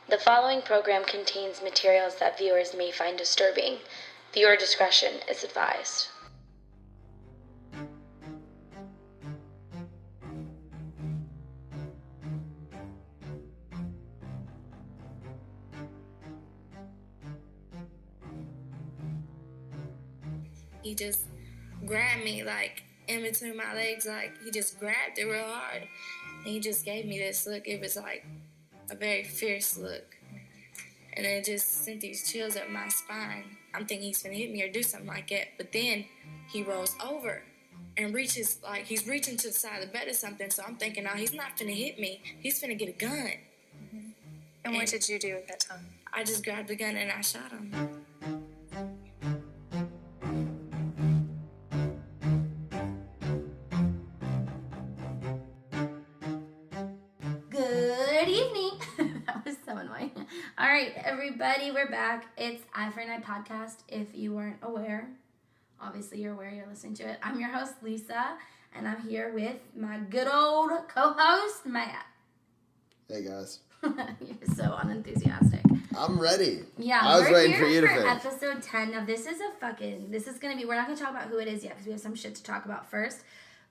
The following program contains materials that viewers may find disturbing. Viewer discretion is advised. He just grabbed me, like, in between my legs, like, he just grabbed it real hard. And he just gave me this look. It was, like, a very fierce look. And it just sent these chills up my spine. I'm thinking he's gonna hit me or do something like that. But then he rolls over and reaches, like, he's reaching to the side of the bed or something. So I'm thinking, no, he's not finna hit me. He's finna get a gun. Mm-hmm. And what did you do at that time? I just grabbed the gun and I shot him. Good evening. That was so annoying. All right, everybody, we're back. It's Eye for an Eye podcast. If you weren't aware, obviously you're aware, you're listening to it. I'm your host, Lisa, and I'm here with my good old co-host, Matt. Hey, guys. You're so unenthusiastic. I'm ready. Yeah, I was waiting here for you to for finish. episode 10. Now, this is going to be, we're not going to talk about who it is yet because we have some shit to talk about first.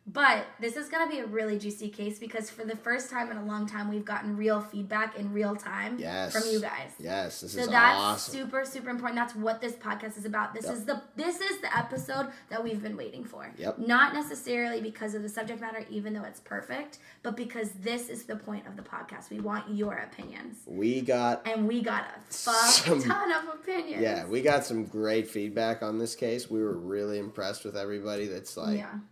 But this is going to be a really juicy case because for the first time in a long time, we've gotten real feedback in real time from you guys. Yes, this is awesome. So that's super, super important. That's what this podcast is about. This is the episode that we've been waiting for. Yep. Not necessarily because of the subject matter, even though it's perfect, but because this is the point of the podcast. We want your opinions. We got a ton of opinions. Yeah, we got some great feedback on this case. We were really impressed with everybody that's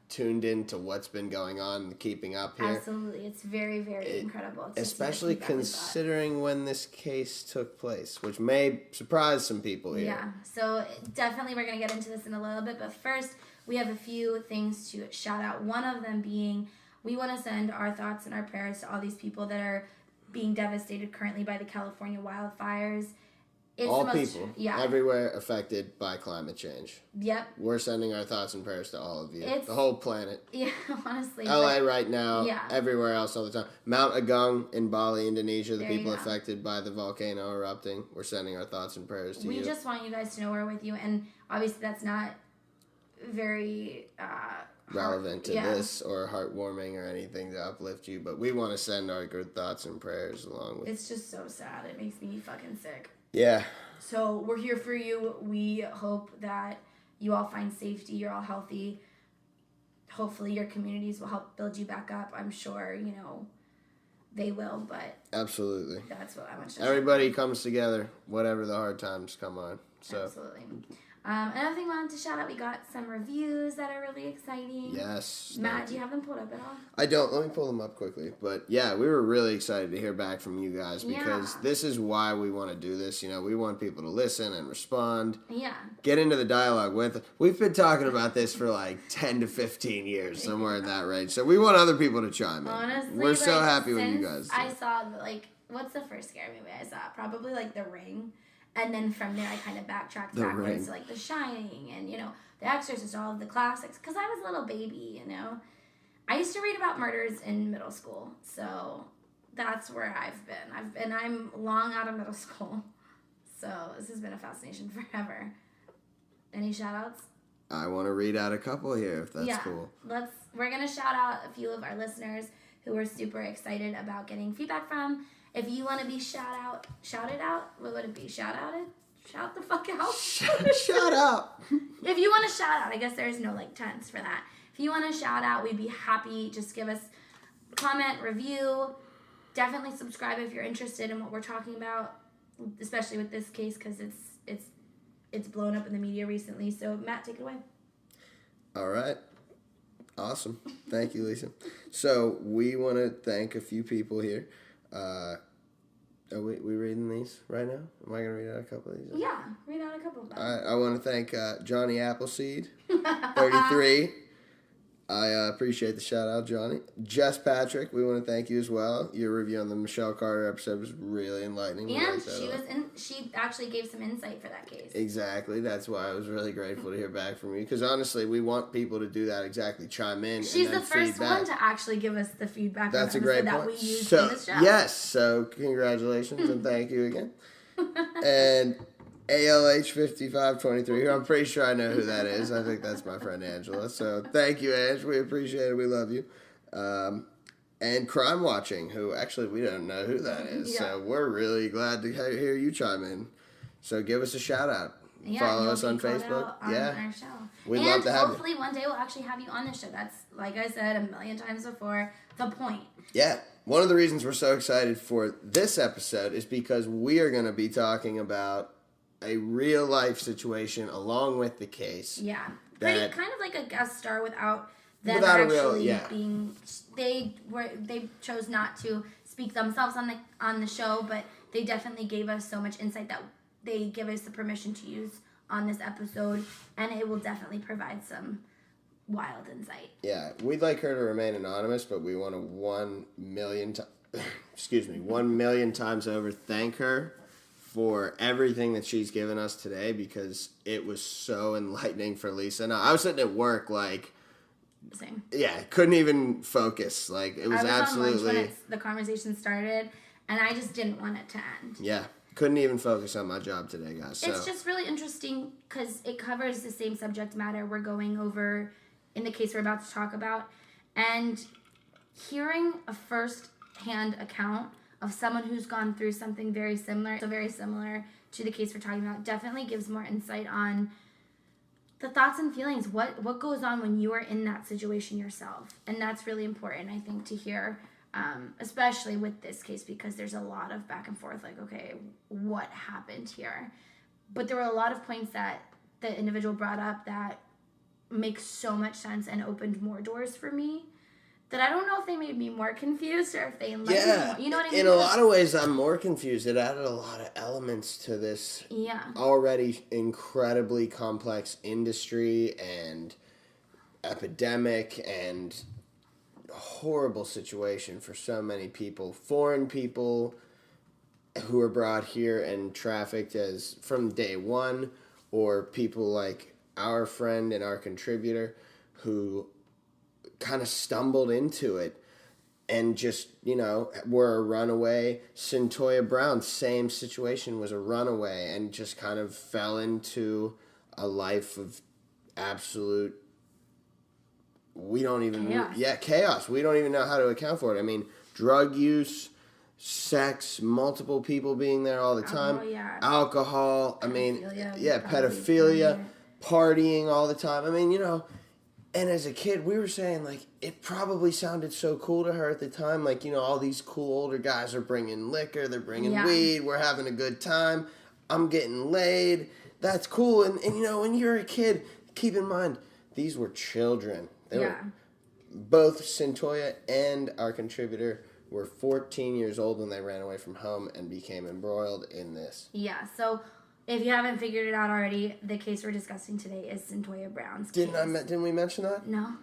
tuned into what's been going on and keeping up here. Absolutely. It's very, very incredible. Especially considering when this case took place, which may surprise some people here. Yeah, so definitely we're going to get into this in a little bit, but first we have a few things to shout out. One of them being we want to send our thoughts and our prayers to all these people that are being devastated currently by the California wildfires. It's all people, everywhere affected by climate change. Yep. We're sending our thoughts and prayers to all of you. The whole planet. Yeah, honestly. LA right now, everywhere else all the time. Mount Agung in Bali, Indonesia, the people affected by the volcano erupting. We're sending our thoughts and prayers to you. We just want you guys to know we're with you, and obviously that's not very relevant to this or heartwarming or anything to uplift you, but we want to send our good thoughts and prayers along with. It's just so sad. It makes me fucking sick. Yeah. So we're here for you. We hope that you all find safety. You're all healthy. Hopefully your communities will help build you back up. I'm sure, they will, but... Absolutely. That's what I want to Everybody comes together, whatever the hard times come on. So. Absolutely. Another thing I wanted to shout out, we got some reviews that are really exciting. Yes. Matt, do you have them pulled up at all? I don't. Let me pull them up quickly. But yeah, we were really excited to hear back from you guys because this is why we want to do this. We want people to listen and respond. Yeah. Get into the dialogue with us. We've been talking about this for like 10 to 15 years, somewhere in that range. So we want other people to chime in. Honestly, we're so happy when you guys do. I saw, what's the first scary movie I saw? Probably, The Ring. And then from there, I kind of backtracked backwards to, The Shining and, The Exorcist, all of the classics. Because I was a little baby, I used to read about murders in middle school. So that's where I've been. I'm long out of middle school. So this has been a fascination forever. Any shout-outs? I want to read out a couple here, if that's cool. We're going to shout out a few of our listeners who we're super excited about getting feedback from. If you want to be shouted out, what would it be? Shout the fuck out. Shout out. If you want to shout out, I guess there's no tense for that. If you want to shout out, we'd be happy. Just give us a comment, review. Definitely subscribe if you're interested in what we're talking about, especially with this case because it's blown up in the media recently. So Matt, take it away. All right. Awesome. Thank you, Lisa. So we want to thank a few people here. Are we reading these right now? Am I going to read out a couple of these? Yeah, read out a couple of them. I want to thank Johnny Appleseed, 33. I appreciate the shout out, Johnny. Jess Patrick, we want to thank you as well. Your review on the Michelle Carter episode was really enlightening. And she actually gave some insight for that case. Exactly. That's why I was really grateful to hear back from you. Because honestly, we want people to do that exactly. Chime in. She's and then the first feedback. one to actually give us the feedback. That's a great point. That we used in the show. Yes. So congratulations and thank you again. And ALH5523, who I'm pretty sure I know who that is. I think that's my friend Angela. So thank you, Ange. We appreciate it. We love you. And Crime Watching, who actually we don't know who that is. Yeah. So we're really glad to hear you chime in. So give us a shout out. Yeah, follow us on Facebook. On our show. We'd love to have you. Hopefully one day we'll actually have you on the show. That's, like I said 1,000,000 times before, the point. Yeah. One of the reasons we're so excited for this episode is because we are going to be talking about a real life situation along with the case. Yeah. Pretty kind of like a guest star without them actually being. They chose not to speak themselves on the show, but they definitely gave us so much insight that they give us the permission to use on this episode, and it will definitely provide some wild insight. Yeah, we'd like her to remain anonymous, but we want to 1 million times over thank her for everything that she's given us today, because it was so enlightening for Lisa. Now, I was sitting at work same. Yeah, couldn't even focus. Like, it was absolutely... on lunch when the conversation started, and I just didn't want it to end. Yeah, couldn't even focus on my job today, guys. So. It's just really interesting because it covers the same subject matter we're going over in the case we're about to talk about. And hearing a first-hand account of someone who's gone through something very similar to the case we're talking about definitely gives more insight on the thoughts and feelings, what goes on when you are in that situation yourself. And that's really important, I think, to hear, especially with this case, because there's a lot of back and forth, like, okay, what happened here? But there were a lot of points that the individual brought up that make so much sense and opened more doors for me that I don't know if they made me more confused or if they enlightened me more. You know what I mean? In a lot of ways, I'm more confused. It added a lot of elements to this already incredibly complex industry and epidemic and horrible situation for so many people. Foreign people who are brought here and trafficked as from day one, or people like our friend and our contributor who kind of stumbled into it and just, were a runaway. Cyntoia Brown, same situation, was a runaway and just kind of fell into a life of absolute, chaos. We don't even know how to account for it. I mean, drug use, sex, multiple people being there all the time, alcohol, pedophilia, partying all the time. I mean, and as a kid, we were saying, like, it probably sounded so cool to her at the time. Like, all these cool older guys are bringing liquor, they're bringing weed, we're having a good time, I'm getting laid, that's cool. And when you're a kid, keep in mind, these were children. They were, both Cyntoia and our contributor were 14 years old when they ran away from home and became embroiled in this. Yeah, so if you haven't figured it out already, the case we're discussing today is Cyntoia Brown's case. Didn't we mention that? No.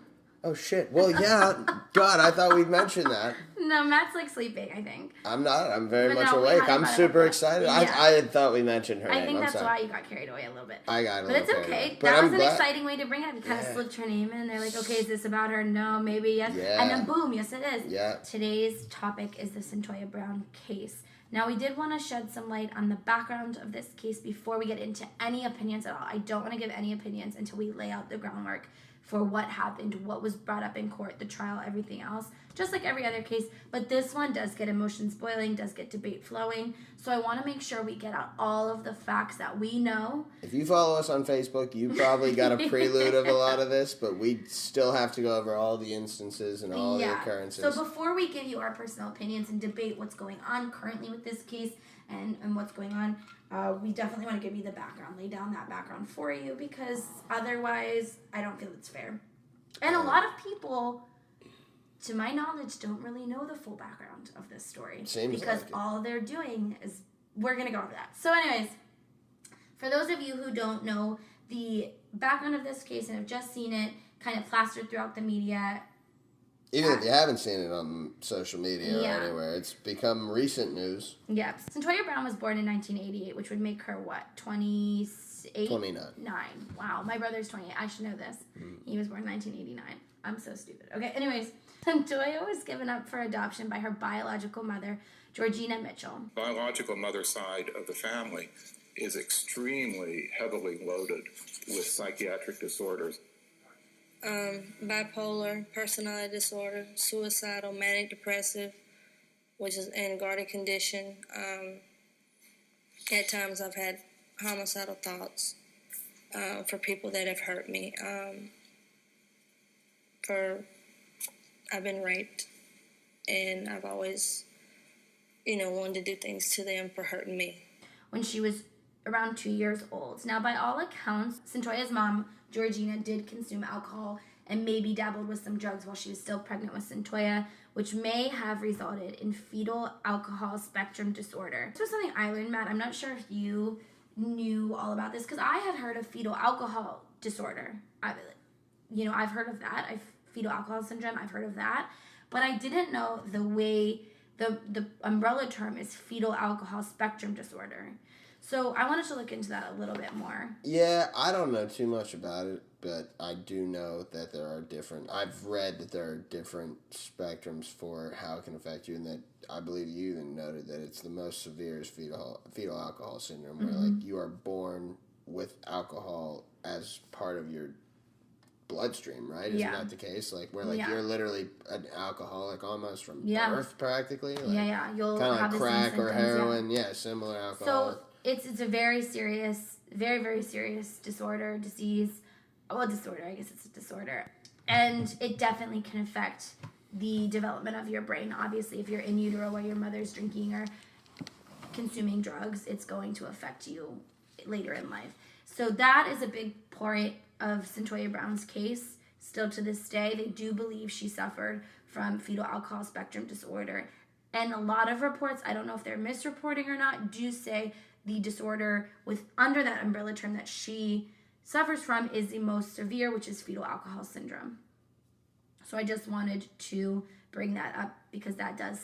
Oh, shit. Well, yeah. God, I thought we'd mentioned that. No, Matt's, sleeping, I think. I'm not. I'm very much awake. I'm super excited. Yeah. I had thought we mentioned her name. I think that's why you got carried away a little bit. I got a little bit. But it's okay. That was an exciting way to bring it up. You kind of slipped her name in. They're like, okay, is this about her? No, maybe, yes. Yeah. And then boom, yes it is. Yeah. Today's topic is the Cyntoia Brown case. Now, we did want to shed some light on the background of this case before we get into any opinions at all. I don't want to give any opinions until we lay out the groundwork for what happened, what was brought up in court, the trial, everything else, just like every other case. But this one does get emotions boiling, does get debate flowing. So I want to make sure we get out all of the facts that we know. If you follow us on Facebook, you probably got a prelude of a lot of this, but we still have to go over all the instances and all the occurrences. So before we give you our personal opinions and debate what's going on currently with this case and what's going on, we definitely want to give you the background, lay down that background for you, because otherwise I don't feel it's fair. And a lot of people, to my knowledge, don't really know the full background of this story. Because all they're doing is, we're going to go over that. So anyways, for those of you who don't know the background of this case and have just seen it, kind of plastered throughout the media. Even if you haven't seen it on social media or anywhere, it's become recent news. Yep. Cyntoia Brown was born in 1988, which would make her, what, 28? 29. 9. Wow, my brother's 28. I should know this. He was born in 1989. I'm so stupid. Okay, anyways, Cyntoia was given up for adoption by her biological mother, Georgina Mitchell. Biological mother side of the family is extremely heavily loaded with psychiatric disorders. Bipolar, personality disorder, suicidal, manic depressive, which is an guarded condition. At times I've had homicidal thoughts for people that have hurt me. I've been raped, and I've always, wanted to do things to them for hurting me. When she was around 2 years old. Now, by all accounts, Cyntoia's mom, Georgina, did consume alcohol and maybe dabbled with some drugs while she was still pregnant with Cyntoia, which may have resulted in fetal alcohol spectrum disorder. This was something I learned, Matt. I'm not sure if you knew all about this, because I had heard of fetal alcohol disorder. I've heard of that. Fetal alcohol syndrome, I've heard of that. But I didn't know the way the umbrella term is fetal alcohol spectrum disorder. So I wanted to look into that a little bit more. Yeah, I don't know too much about it, but I do know that there are I've read that there are different spectrums for how it can affect you, and that I believe you even noted that it's the most severe is fetal alcohol syndrome, where like you are born with alcohol as part of your bloodstream, right? Isn't that the case? Like where you're literally an alcoholic almost from birth, practically. Like, you'll kind of have like the crack same or symptoms, heroin. Similar alcohol. So it's a very serious, very, very serious disease. Well, disorder, I guess it's a disorder. And it definitely can affect the development of your brain. Obviously, if you're in utero while your mother's drinking or consuming drugs, it's going to affect you later in life. So that is a big part of Cyntoia Brown's case. Still to this day, they do believe she suffered from fetal alcohol spectrum disorder. And a lot of reports, I don't know if they're misreporting or not, do say the disorder under that umbrella term that she suffers from is the most severe, which is fetal alcohol syndrome. So I just wanted to bring that up because that does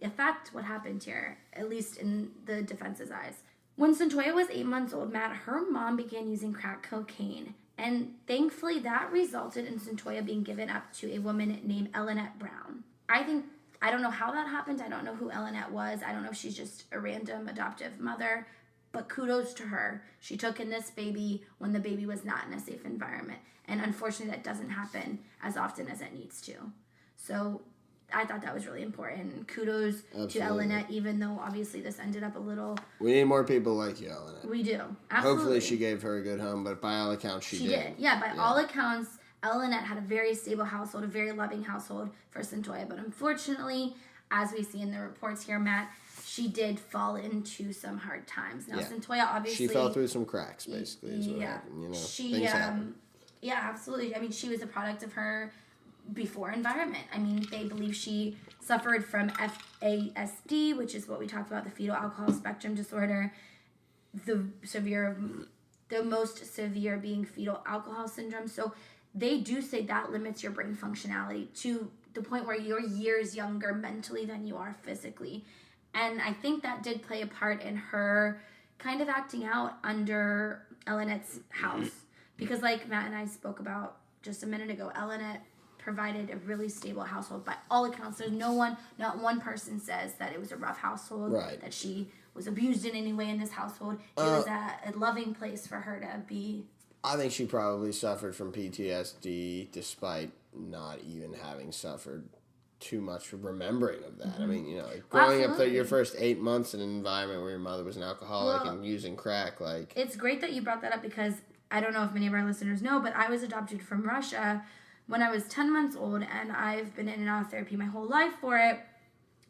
affect what happened here, at least in the defense's eyes. When Cyntoia was 8 months old, Matt, her mom began using crack cocaine. And thankfully that resulted in Cyntoia being given up to a woman named Elinette Brown. I don't know how that happened. I don't know who Elinette was. I don't know if she's just a random adoptive mother. But kudos to her. She took in this baby when the baby was not in a safe environment. And unfortunately, that doesn't happen as often as it needs to. So I thought that was really important. Kudos to Elinette, even though obviously this ended up a little... We need more people like you, Elinette. We do. Absolutely. Hopefully she gave her a good home, but by all accounts she did. Yeah, by all accounts, Elinette had a very stable household, a very loving household for Cyntoia. But unfortunately, as we see in the reports here, Matt, she did fall into some hard times. Now, Cyntoia obviously... She fell through some cracks, basically, is what happened. Things happen. Yeah, absolutely. I mean, she was a product of her before environment. I mean, they believe she suffered from FASD, which is what we talked about, the fetal alcohol spectrum disorder. The most severe being fetal alcohol syndrome. So they do say that limits your brain functionality to the point where you're years younger mentally than you are physically. And I think that did play a part in her kind of acting out under Elinette's house. Because like Matt and I spoke about just a minute ago, Elinette provided a really stable household. By all accounts, there's not one person says that it was a rough household, that she was abused in any way in this household. It was a loving place for her to be. I think she probably suffered from PTSD despite not even having suffered too much remembering of that. I mean, growing up your first 8 months in an environment where your mother was an alcoholic and using crack, It's great that you brought that up because I don't know if many of our listeners know, but I was adopted from Russia when I was 10 months old, and I've been in and out of therapy my whole life for it.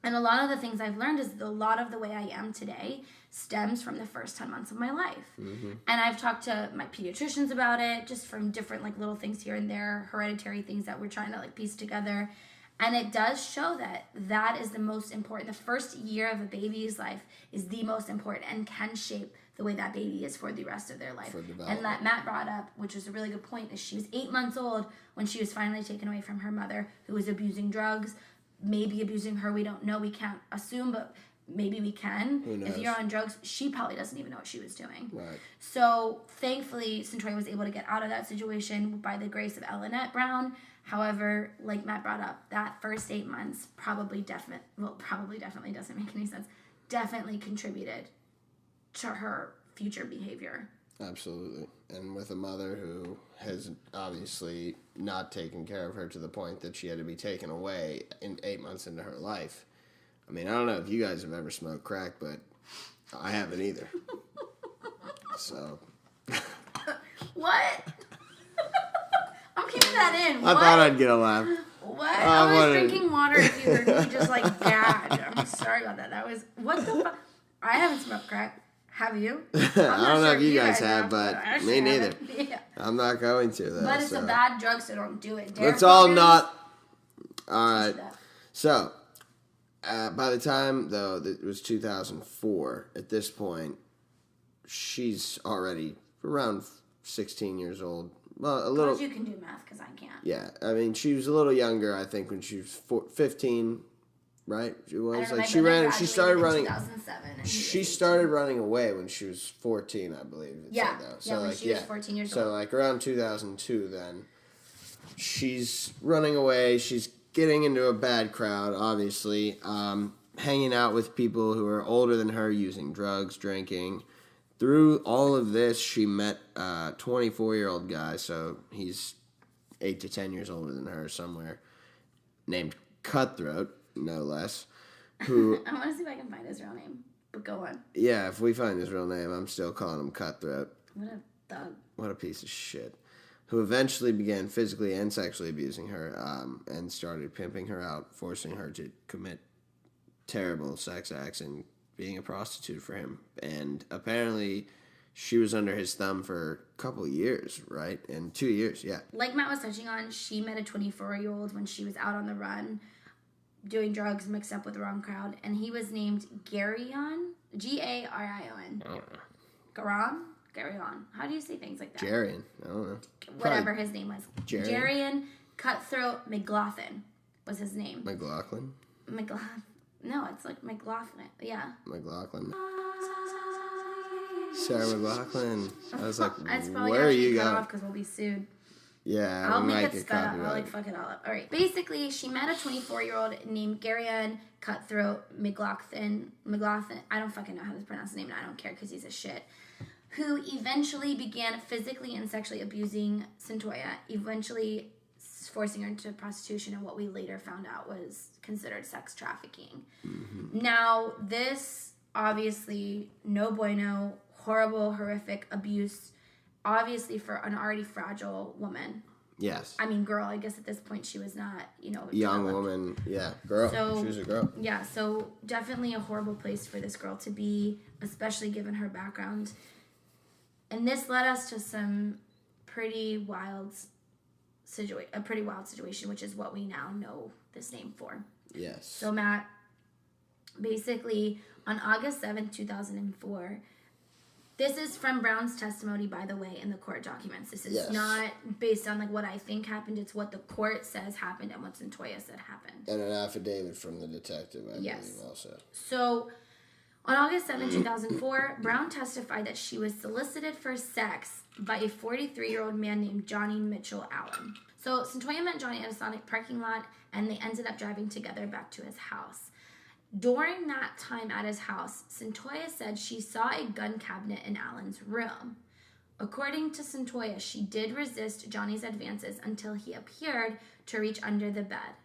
And a lot of the things I've learned is a lot of the way I am today stems from the first 10 months of my life. And I've talked to my pediatricians about it, just from different little things here and there, hereditary things that we're trying to piece together. And it does show that is the most important. The first year of a baby's life is the most important and can shape the way that baby is for the rest of their life. And that Matt brought up, which was a really good point, is she was 8 months old when she was finally taken away from her mother, who was abusing drugs, maybe abusing her. We don't know. We can't assume, but maybe we can. Who knows? If you're on drugs, she probably doesn't even know what she was doing. Right. So thankfully, Cyntoia was able to get out of that situation by the grace of Ellenette Brown. However, like Matt brought up, that first 8 months probably definitely doesn't make any sense. Definitely contributed to her future behavior. Absolutely. And with a mother who has obviously not taken care of her to the point that she had to be taken away in 8 months into her life. I mean, I don't know if you guys have ever smoked crack, but I haven't either. So. What? I'm keeping that in. I thought I'd get a laugh. What? I was drinking water if you heard me just like gag. I'm sorry about that. That was, what the fuck? I haven't smoked crack. Have you? I don't know if you guys have, but me neither. Yeah. I'm not going to, though. But it's a bad drug, so don't do it. It's all not. All right. So, by the time, though, it was 2004, at this point, she's already around 16 years old. Well, a little. Because you can do math, because I can't. Yeah. I mean, she was a little younger, I think, when she was 15. Right, she was like she started running. 2007. She started running away when she was 14, I believe. Yeah, so when she was 14 years old. So like around 2002, then she's running away. She's getting into a bad crowd, obviously, hanging out with people who are older than her, using drugs, drinking. Through all of this, she met a 24-year-old guy, so he's 8 to 10 years older than her somewhere, named Cutthroat. No less. Who I want to see if I can find his real name, but go on. Yeah, if we find his real name, I'm still calling him Cutthroat. What a thug. What a piece of shit. Who eventually began physically and sexually abusing her, and started pimping her out, forcing her to commit terrible sex acts and being a prostitute for him. And apparently she was under his thumb for a couple years, right? And 2 years, yeah. Like Matt was touching on, she met a 24-year-old when she was out on the run, doing drugs mixed up with the wrong crowd, and he was named Garion, Garion. Garion. How do you say things like that? Jarian. I don't know. Whatever his name was. Jarian Cutthroat McLaughlin was his name. McLaughlin? No, it's like McLaughlin. Yeah. McLaughlin. Sarah McLaughlin. I was like, probably where are you going? Because we'll be sued. Yeah, I'll make it spell out. I'll like fuck it all up. All right. Basically, she met a 24-year-old named Garion Cutthroat McLaughlin. I don't fucking know how to pronounce his name, and I don't care because he's a shit. Who eventually began physically and sexually abusing Cyntoia, eventually forcing her into prostitution and what we later found out was considered sex trafficking. Mm-hmm. Now, this obviously no bueno, horrible, horrific abuse. Obviously, for an already fragile woman. Yes. I mean, girl. I guess at this point she was not, young woman. Yeah, girl. So, she was a girl. Yeah, so definitely a horrible place for this girl to be, especially given her background. And this led us to some pretty wild situation, which is what we now know this name for. Yes. So Matt, basically, on August 7th, 2004. This is from Brown's testimony, by the way, in the court documents. This is not based on like what I think happened. It's what the court says happened and what Cyntoia said happened. And an affidavit from the detective, I believe, also. So, on August 7, 2004, Brown testified that she was solicited for sex by a 43-year-old man named Johnny Mitchell Allen. So, Cyntoia met Johnny at a Sonic parking lot, and they ended up driving together back to his house. During that time at his house, Cyntoia said she saw a gun cabinet in Allen's room. According to Cyntoia, she did resist Johnny's advances until he appeared to reach under the bed.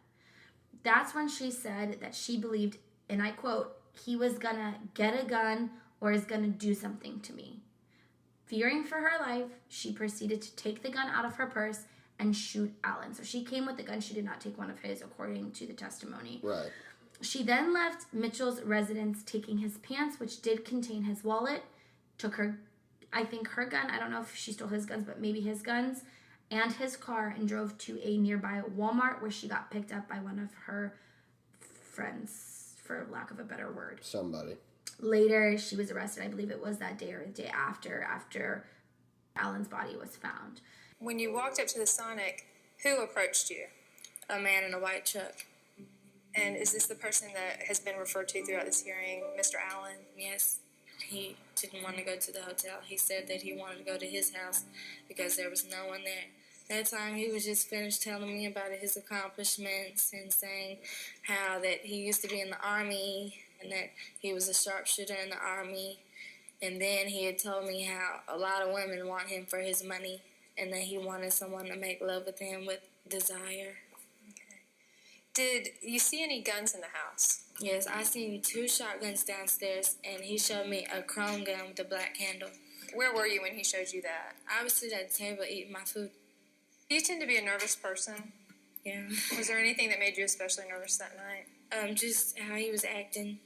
That's when she said that she believed, and I quote, he was gonna get a gun or is gonna do something to me. Fearing for her life, she proceeded to take the gun out of her purse and shoot Allen. So she came with the gun. She did not take one of his, according to the testimony. Right. She then left Mitchell's residence, taking his pants, which did contain his wallet, took her, I think her gun, I don't know if she stole his guns, but maybe his guns, and his car and drove to a nearby Walmart where she got picked up by one of her friends, for lack of a better word. Somebody. Later, she was arrested. I believe it was that day or the day after Alan's body was found. When you walked up to the Sonic, who approached you? A man in a white truck. And is this the person that has been referred to throughout this hearing, Mr. Allen? Yes. He didn't want to go to the hotel. He said that he wanted to go to his house because there was no one there. That time he was just finished telling me about his accomplishments and saying how that he used to be in the Army and that he was a sharpshooter in the Army. And then he had told me how a lot of women want him for his money and that he wanted someone to make love with him with desire. Did you see any guns in the house? Yes, I seen 2 shotguns downstairs, and he showed me a chrome gun with a black handle. Where were you when he showed you that? I was sitting at the table eating my food. Do you tend to be a nervous person? Yeah. Was there anything that made you especially nervous that night? Just how he was acting,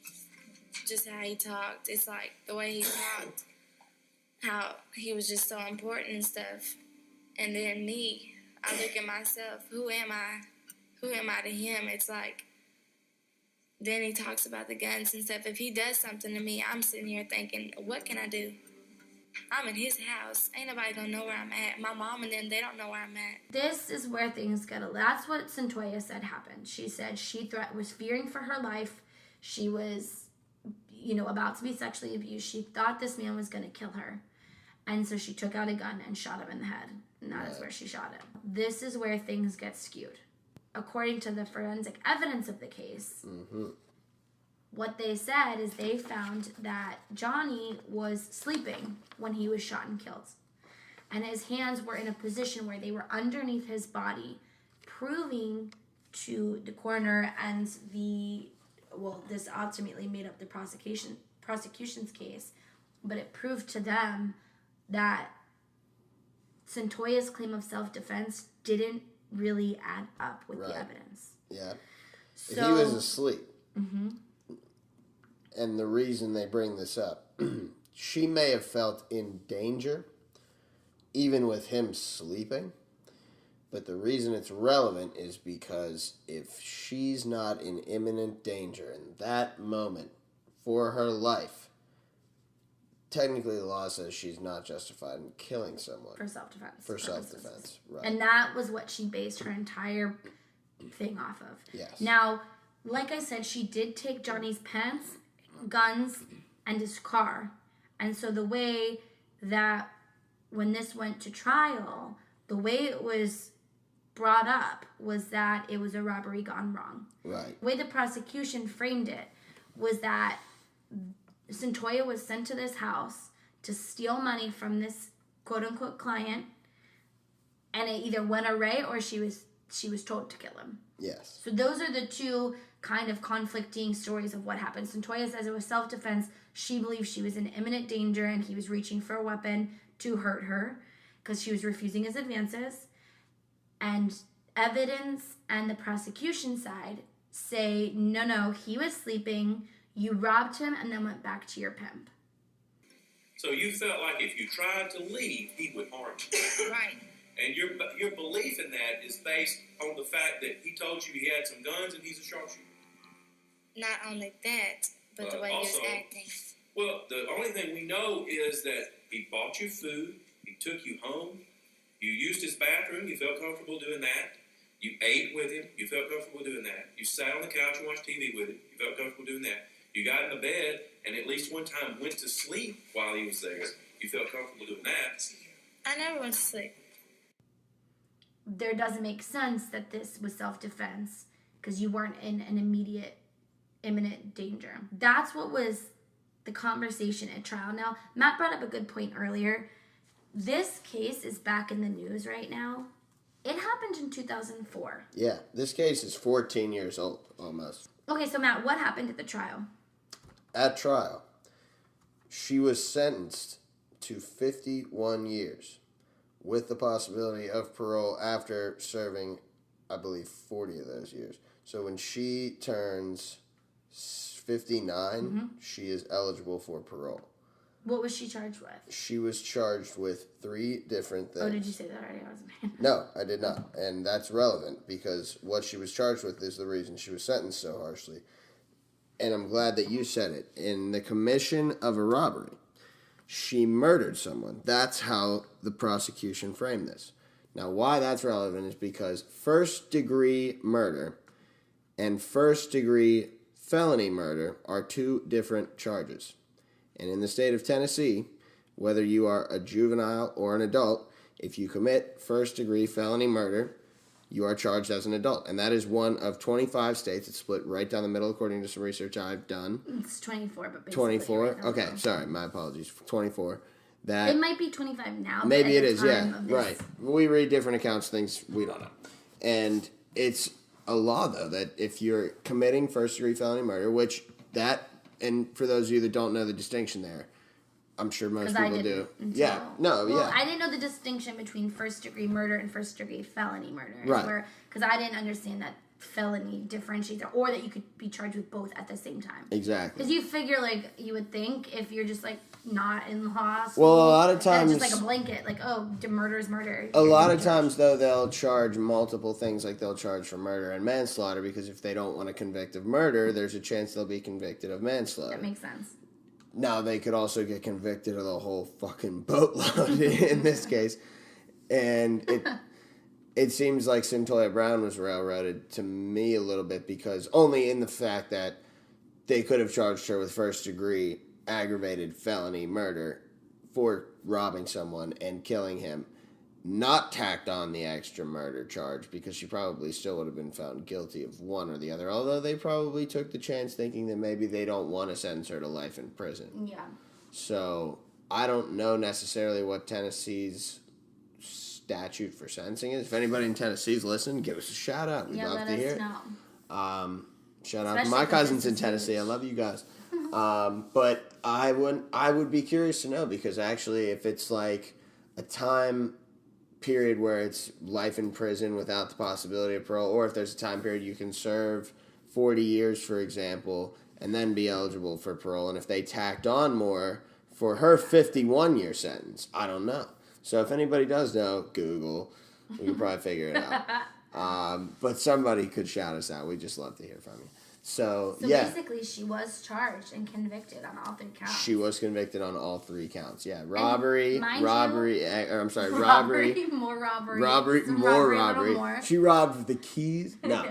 just how he talked. It's like the way he talked, how he was just so important and stuff. And then me, I look at myself, who am I? Who am I to him? It's like, then he talks about the guns and stuff. If he does something to me, I'm sitting here thinking, what can I do? I'm in his house. Ain't nobody gonna know where I'm at. My mom and them, they don't know where I'm at. This is where things get that's what Cyntoia said happened. She said she was fearing for her life. She was, about to be sexually abused. She thought this man was gonna kill her. And so she took out a gun and shot him in the head. And that is where she shot him. This is where things get skewed. According to the forensic evidence of the case, what they said is they found that Johnny was sleeping when he was shot and killed. And his hands were in a position where they were underneath his body, proving to the coroner and this ultimately made up the prosecution's case, but it proved to them that Cyntoia's claim of self-defense didn't really add up with the evidence. Yeah. So, if he was asleep, and the reason they bring this up, she may have felt in danger, even with him sleeping, but the reason it's relevant is because if she's not in imminent danger in that moment for her life, technically the law says she's not justified in killing someone. For self-defense. For self-defense, right. And that was what she based her entire thing off of. Yes. Now, like I said, she did take Johnny's pants, guns, and his car. And so the way that when this went to trial, the way it was brought up was that it was a robbery gone wrong. Right. The way the prosecution framed it was that Cyntoia was sent to this house to steal money from this quote-unquote client, and it either went awry or she was told to kill him. Yes. So those are the two kind of conflicting stories of what happened. Cyntoia says it was self-defense. She believes she was in imminent danger and he was reaching for a weapon to hurt her because she was refusing his advances. And evidence and the prosecution side say, no, he was sleeping, you robbed him, and then went back to your pimp. So you felt like if you tried to leave, he would harm you. Right. And your belief in that is based on the fact that he told you he had some guns and he's a sharpshooter. Not only that, but the way he was acting. Well, the only thing we know is that he bought you food, he took you home, you used his bathroom, you felt comfortable doing that. You ate with him, you felt comfortable doing that. You sat on the couch and watched TV with him, you felt comfortable doing that. You got in the bed and at least one time went to sleep while he was there. You felt comfortable doing that. I never went to sleep. There doesn't make sense that this was self-defense because you weren't in an imminent danger. That's what was the conversation at trial. Now, Matt brought up a good point earlier. This case is back in the news right now. It happened in 2004. Yeah, this case is 14 years old, almost. Okay, so Matt, what happened at the trial? At trial, she was sentenced to 51 years with the possibility of parole after serving, I believe, 40 of those years. So when she turns 59, she is eligible for parole. What was she charged with? She was charged with 3 different things. Oh, did you say that already? I wasn't. No, I did not. And that's relevant because what she was charged with is the reason she was sentenced so harshly. And I'm glad that you said it. In the commission of a robbery, she murdered someone. That's how the prosecution framed this. Now, why that's relevant is because first-degree murder and first-degree felony murder are 2 different charges. And in the state of Tennessee, whether you are a juvenile or an adult, if you commit first-degree felony murder, you are charged as an adult. And that is one of 25 states. It's split right down the middle, according to some research I've done. It's 24, but basically 24? right now. Okay, sorry, my apologies. 24. It might be 25 now. Maybe it is, yeah. Of this. Right. We read different accounts, things we don't know. And it's a law, though, that if you're committing first-degree felony murder, which that, and for those of you that don't know the distinction there, I'm sure most people do. Yeah. No, well, yeah. I didn't know the distinction between first-degree murder and first-degree felony murder. Right. Because I didn't understand that felony differentiates, or that you could be charged with both at the same time. Exactly. Because you figure, like, you would think if you're just, like, not in law school. Well, a lot of times, it's just like a blanket, like, oh, murder is murder. A lot of times, though, they'll charge multiple things, like they'll charge for murder and manslaughter, because if they don't want to convict of murder, there's a chance they'll be convicted of manslaughter. That makes sense. Now, they could also get convicted of the whole fucking boatload in this case. And it seems like Cyntoia Brown was railroaded to me a little bit, because only in the fact that they could have charged her with first-degree aggravated felony murder for robbing someone and killing him, not tacked on the extra murder charge, because she probably still would have been found guilty of one or the other, although they probably took the chance thinking that maybe they don't want to sentence her to life in prison. Yeah. So I don't know necessarily what Tennessee's statute for sentencing is. If anybody in Tennessee's listening, give us a shout out. We'd love to hear it. Shout out to my cousins in Tennessee. I love you guys. But I would be curious to know, because actually, if it's like a time period where it's life in prison without the possibility of parole, or if there's a time period you can serve 40 years, for example, and then be eligible for parole, and if they tacked on more for her 51-year sentence, I don't know. So if anybody does know, Google. We can probably figure it out. But somebody could shout us out. We'd just love to hear from you. So yeah. Basically, she was charged and convicted on all 3 counts. She was convicted on all 3 counts. Yeah, more robbery. She robbed the keys. No.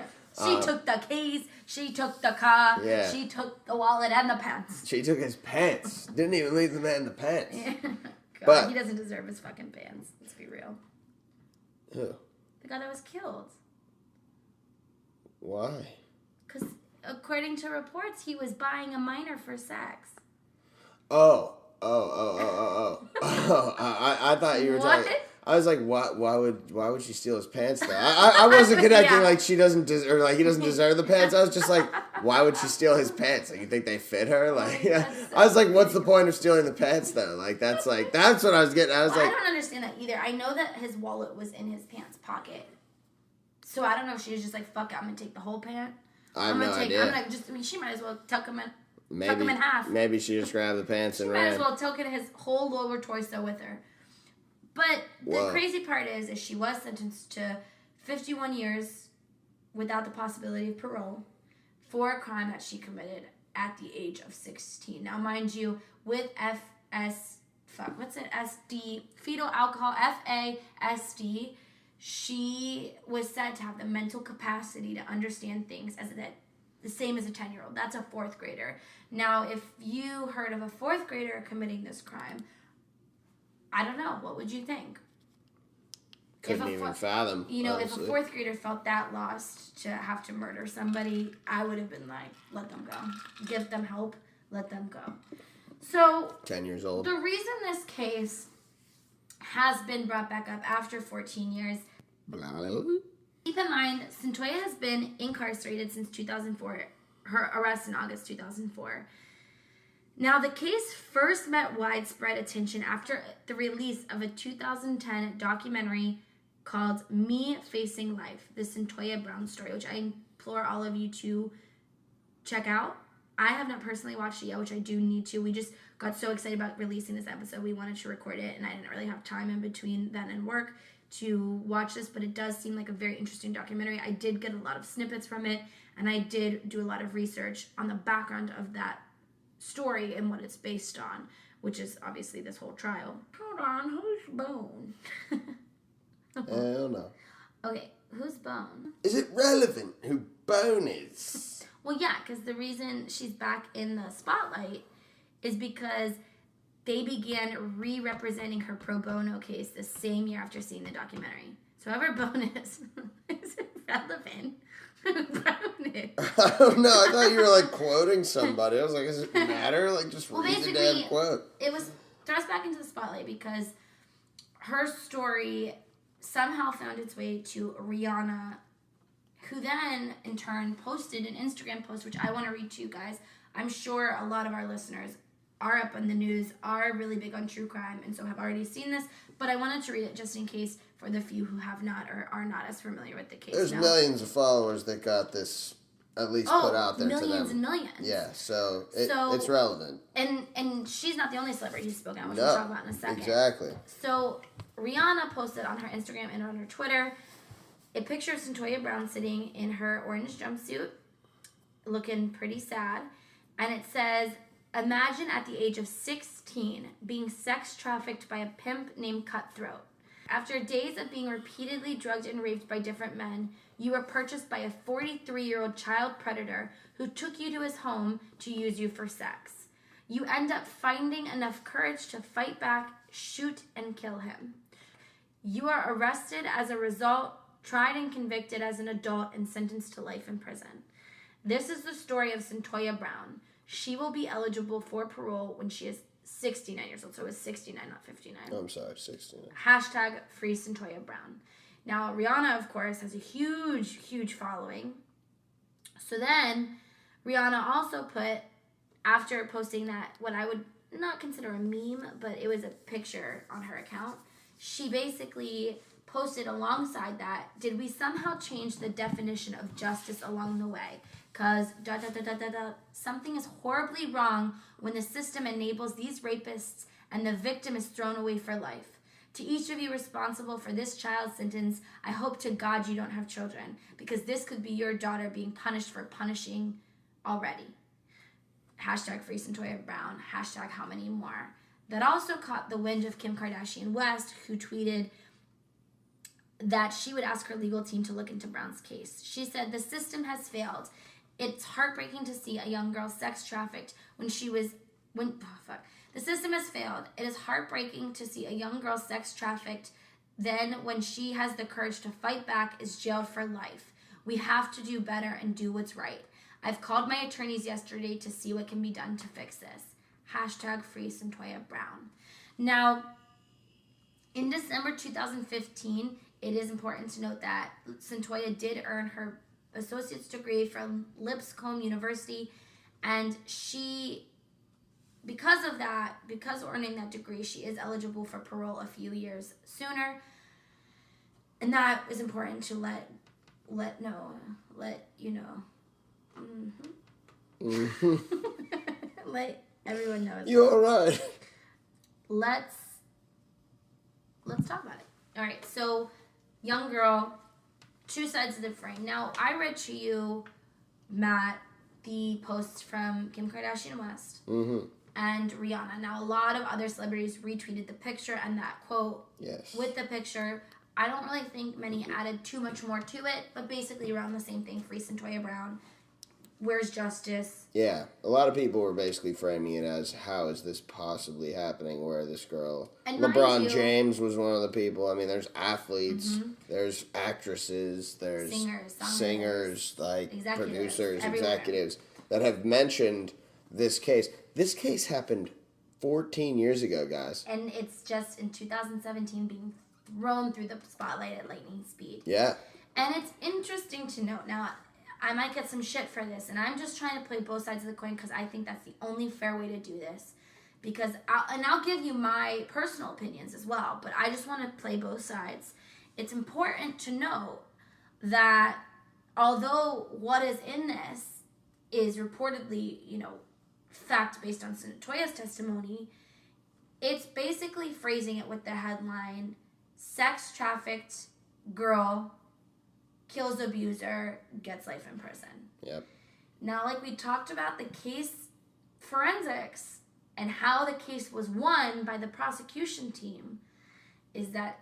She took the keys. She took the car. Yeah. She took the wallet and the pants. She took his pants. Didn't even leave the man the pants. God, but he doesn't deserve his fucking pants. Let's be real. Who? The guy that was killed. Why? Because according to reports, he was buying a minor for sex. Oh. I thought you were talking. I was like, why would she steal his pants though? I wasn't connecting like she doesn't or like he doesn't deserve the pants. I was just like, why would she steal his pants? Like, you think they fit her? Like, yeah. I was like, what's the point of stealing the pants though? Like, that's what I was getting. I was like, I don't understand that either. I know that his wallet was in his pants pocket, so I don't know if she was just like, fuck it, I'm gonna take the whole pant. I have no idea. She might as well tuck him in. Maybe, tuck him in half. Maybe she just grabbed the pants and ran. ran. Might as well tuck in his whole lower torso with her. But the crazy part is she was sentenced to 51 years without the possibility of parole for a crime that she committed at the age of 16. Now, mind you, with SD, fetal alcohol, FASD, she was said to have the mental capacity to understand things as the same as a 10-year-old. That's a 4th grader. Now, if you heard of a 4th grader committing this crime, I don't know. What would you think? Couldn't even fathom. If a 4th grader felt that lost to have to murder somebody, I would have been like, let them go. Give them help. Let them go. So 10 years old. The reason this case has been brought back up after 14 years. Keep in mind, Cyntoia has been incarcerated since 2004. Her arrest in August 2004. Now, the case first met widespread attention after the release of a 2010 documentary called Me Facing Life, the Cyntoia Brown story, which I implore all of you to check out. I have not personally watched it yet, which I do need to. We just got so excited about releasing this episode. We wanted to record it, and I didn't really have time in between then and work to watch this, but it does seem like a very interesting documentary. I did get a lot of snippets from it, and I did do a lot of research on the background of that story and what it's based on, which is obviously this whole trial. Hold on, who's Bone? Hell no. Okay, who's Bone? Is it relevant who Bone is? Well, yeah, because the reason she's back in the spotlight is because they began re-representing her pro bono case the same year after seeing the documentary. So whoever Bone is it relevant? Bone is. I don't know. I thought you were like quoting somebody. I was like, does it matter? Like, just read the damn quote. It was thrust back into the spotlight because her story somehow found its way to Rihanna, who then in turn posted an Instagram post, which I want to read to you guys. I'm sure a lot of our listeners are up on the news, are really big on true crime, and so have already seen this, but I wanted to read it just in case for the few who have not or are not as familiar with the case. There's millions of followers that got this at least put out there to them. Millions and millions. Yeah, so it's relevant. And she's not the only celebrity who's spoken on, which we'll talk about in a second. Exactly. So Rihanna posted on her Instagram and on her Twitter a picture of Cyntoia Brown sitting in her orange jumpsuit, looking pretty sad, and it says, "Imagine at the age of 16 being sex trafficked by a pimp named Cutthroat. After days of being repeatedly drugged and raped by different men, you were purchased by a 43-year-old child predator who took you to his home to use you for sex. You end up finding enough courage to fight back, shoot, and kill him. You are arrested as a result, tried and convicted as an adult, and sentenced to life in prison. This is the story of Cyntoia Brown. She will be eligible for parole when she is 69 years old." So it was 69, not 59. Oh, I'm sorry, 69. Hashtag free Cyntoia Brown. Now, Rihanna, of course, has a huge, huge following. So then, Rihanna also put, after posting that, what I would not consider a meme, but it was a picture on her account, she basically posted alongside that, "Did we somehow change the definition of justice along the way? Because something is horribly wrong when the system enables these rapists and the victim is thrown away for life. To each of you responsible for this child's sentence, I hope to God you don't have children, because this could be your daughter being punished for punishing already. Hashtag free Cyntoia Brown. Hashtag how many more." That also caught the wind of Kim Kardashian West, who tweeted that she would ask her legal team to look into Brown's case. She said, "The system has failed. It's heartbreaking to see a young girl sex trafficked The system has failed. It is heartbreaking to see a young girl sex trafficked, then when she has the courage to fight back, is jailed for life. We have to do better and do what's right. I've called my attorneys yesterday to see what can be done to fix this. Hashtag free Cyntoia Brown." Now, in December 2015, it is important to note that Cyntoia did earn her associate's degree from Lipscomb University, and she, because of earning that degree, she is eligible for parole a few years sooner, and that is important to let you know. Let everyone know. You all right? Let's talk about it. All right, so young girl, two sides of the frame. Now, I read to you, Matt, the posts from Kim Kardashian West and Rihanna. Now, a lot of other celebrities retweeted the picture and that quote with the picture. I don't really think many added too much more to it, but basically around the same thing. Free Cyntoia Brown. Where's justice? Yeah, a lot of people were basically framing it as, how is this possibly happening where this girl... And LeBron James was one of the people. I mean, there's athletes, there's actresses, there's singers like producers, executives that have mentioned this case. This case happened 14 years ago, guys. And it's just in 2017 being thrown through the spotlight at lightning speed. Yeah. And it's interesting to note, now, I might get some shit for this, and I'm just trying to play both sides of the coin because I think that's the only fair way to do this. Because I'll give you my personal opinions as well, but I just want to play both sides. It's important to know that although what is in this is reportedly, fact based on Cyntoia's testimony, it's basically phrasing it with the headline, sex trafficked girl kills abuser, gets life in prison. Yep. Now, like we talked about the case forensics and how the case was won by the prosecution team, is that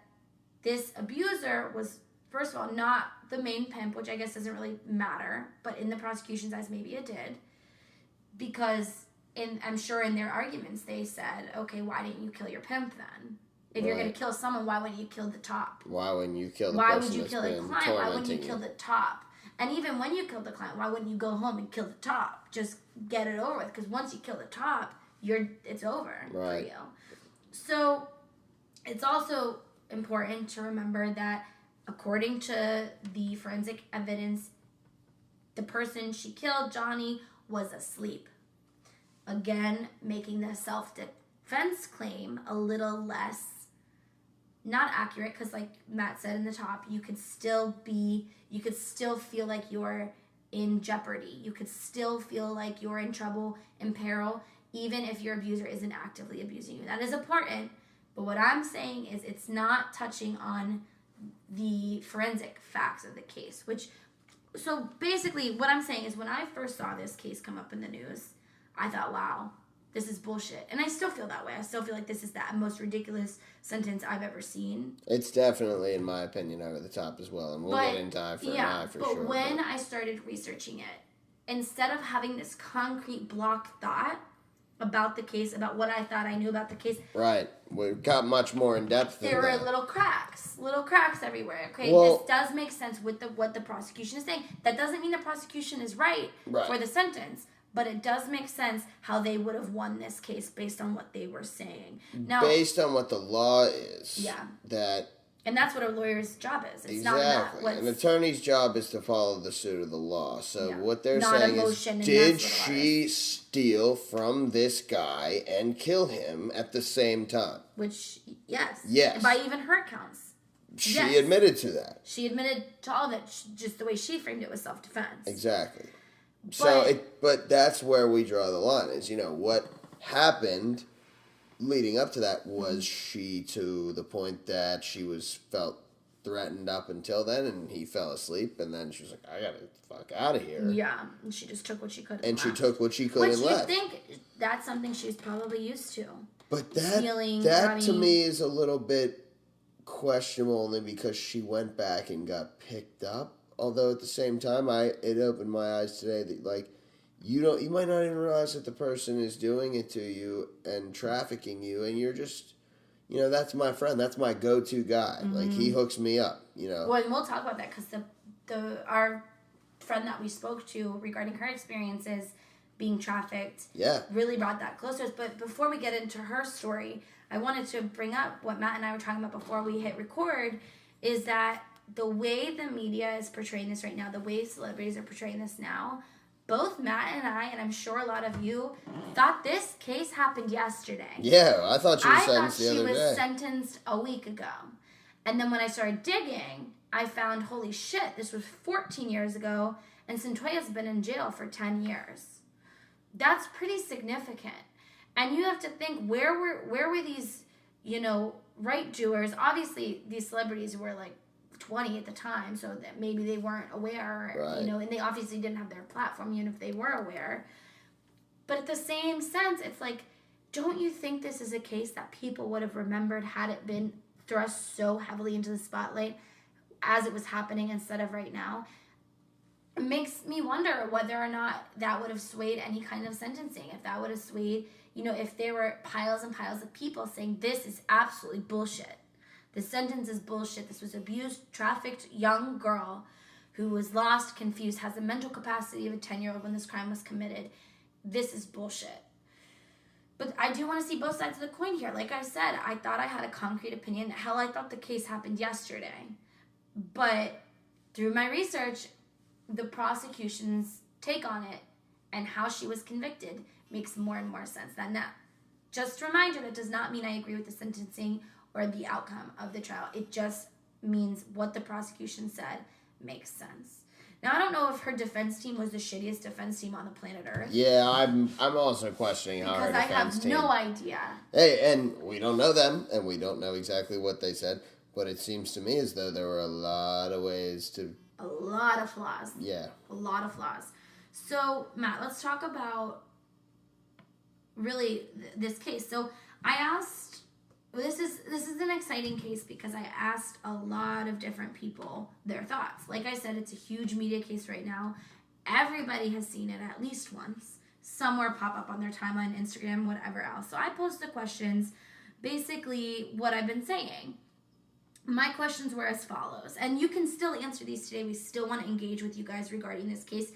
this abuser was, first of all, not the main pimp, which I guess doesn't really matter, but in the prosecution's eyes, maybe it did. Because I'm sure in their arguments they said, okay, why didn't you kill your pimp then? If you're going to kill someone, why wouldn't you kill the top? Why wouldn't you kill the why person would you that's kill the been client? Why wouldn't you tormenting kill the top? And even when you killed the client, why wouldn't you go home and kill the top? Just get it over with. Because once you kill the top, it's over for you. So it's also important to remember that according to the forensic evidence, the person she killed, Johnny, was asleep. Again, making the self-defense claim a little less not accurate, because like Matt said in the top, you could still feel like you're in jeopardy. You could still feel like you're in trouble, in peril, even if your abuser isn't actively abusing you. That is important, but what I'm saying is it's not touching on the forensic facts of the case, so basically what I'm saying is when I first saw this case come up in the news, I thought, wow, this is bullshit. And I still feel that way. I still feel like this is the most ridiculous sentence I've ever seen. It's definitely, in my opinion, over the top as well. And we'll get into eye for an eye for sure. But when I started researching it, instead of having this concrete block thought about the case, about what I thought I knew about the case. Right. We got much more in depth than that. There were little cracks everywhere. Okay, well, this does make sense with what the prosecution is saying. That doesn't mean the prosecution is right. For the sentence. But it does make sense how they would have won this case based on what they were saying. Now, based on what the law is. Yeah. And that's what a lawyer's job is. It's exactly. Not an attorney's job is to follow the suit of the law. So what they're not saying is, did she steal from this guy and kill him at the same time? Which, yes. Yes. By even her accounts. She admitted to that. She admitted to all of it. Just the way she framed it was self-defense. Exactly. But that's where we draw the line is, what happened leading up to that was she to the point that she felt threatened up until then, and he fell asleep, and then she was like, I gotta fuck out of here. Yeah, and she just took what she could. And she took what she could and left. Which you think that's something she's probably used to. But that to me is a little bit questionable only because she went back and got picked up. Although at the same time, it opened my eyes today that you might not even realize that the person is doing it to you and trafficking you, and you're just, that's my friend, that's my go-to guy. Mm-hmm. Like he hooks me up, Well, and we'll talk about that because our friend that we spoke to regarding her experiences being trafficked, really brought that close to us. But before we get into her story, I wanted to bring up what Matt and I were talking about before we hit record, is that the way the media is portraying this right now, the way celebrities are portraying this now, both Matt and I, and I'm sure a lot of you, thought this case happened yesterday. Yeah, I thought she was sentenced the other day. I thought she was sentenced a week ago. And then when I started digging, I found, holy shit, this was 14 years ago, and Cyntoia's been in jail for 10 years. That's pretty significant. And you have to think, where were these, right doers? Obviously, these celebrities were 20 at the time, so that maybe they weren't aware, and they obviously didn't have their platform, even if they were aware. But at the same sense, it's don't you think this is a case that people would have remembered had it been thrust so heavily into the spotlight as it was happening instead of right now? It makes me wonder whether or not that would have swayed any kind of sentencing, if that would have swayed, if there were piles and piles of people saying this is absolutely bullshit. The sentence is bullshit. This was abused, trafficked young girl who was lost, confused, has the mental capacity of a 10-year-old when this crime was committed. This is bullshit. But I do want to see both sides of the coin here. Like I said, I thought I had a concrete opinion. Hell, I thought the case happened yesterday. But through my research, the prosecution's take on it and how she was convicted makes more and more sense than that. Just a reminder, that does not mean I agree with the sentencing or the outcome of the trial. It just means what the prosecution said makes sense. Now, I don't know if her defense team was the shittiest defense team on the planet Earth. Yeah, I'm also questioning how her because I defense have team. no idea. Hey, and we don't know them, and we don't know exactly what they said, but it seems to me as though there were a lot of ways to... A lot of flaws. Yeah. A lot of flaws. So, Matt, let's talk about really this case. So, I asked... This is an exciting case because I asked a lot of different people their thoughts. Like I said, it's a huge media case right now. Everybody has seen it at least once. Somewhere pop up on their timeline, Instagram, whatever else. So I posed the questions, basically what I've been saying. My questions were as follows. And you can still answer these today. We still want to engage with you guys regarding this case.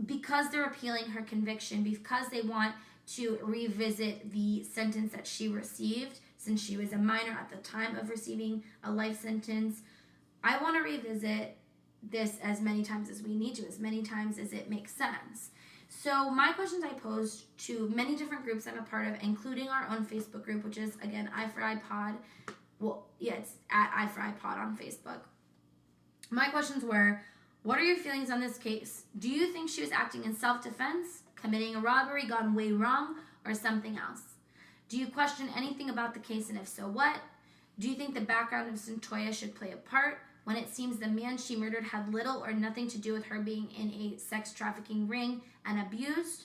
Because they're appealing her conviction, because they want to revisit the sentence that she received, since she was a minor at the time of receiving a life sentence. I want to revisit this as many times as we need to, as many times as it makes sense. So my questions I posed to many different groups I'm a part of, including our own Facebook group, which is, again, I4iPod. Well, yeah, it's at I4iPod on Facebook. My questions were, what are your feelings on this case? Do you think she was acting in self-defense, committing a robbery gone way wrong, or something else? Do you question anything about the case, and if so, what? Do you think the background of Cyntoia should play a part when it seems the man she murdered had little or nothing to do with her being in a sex trafficking ring and abused?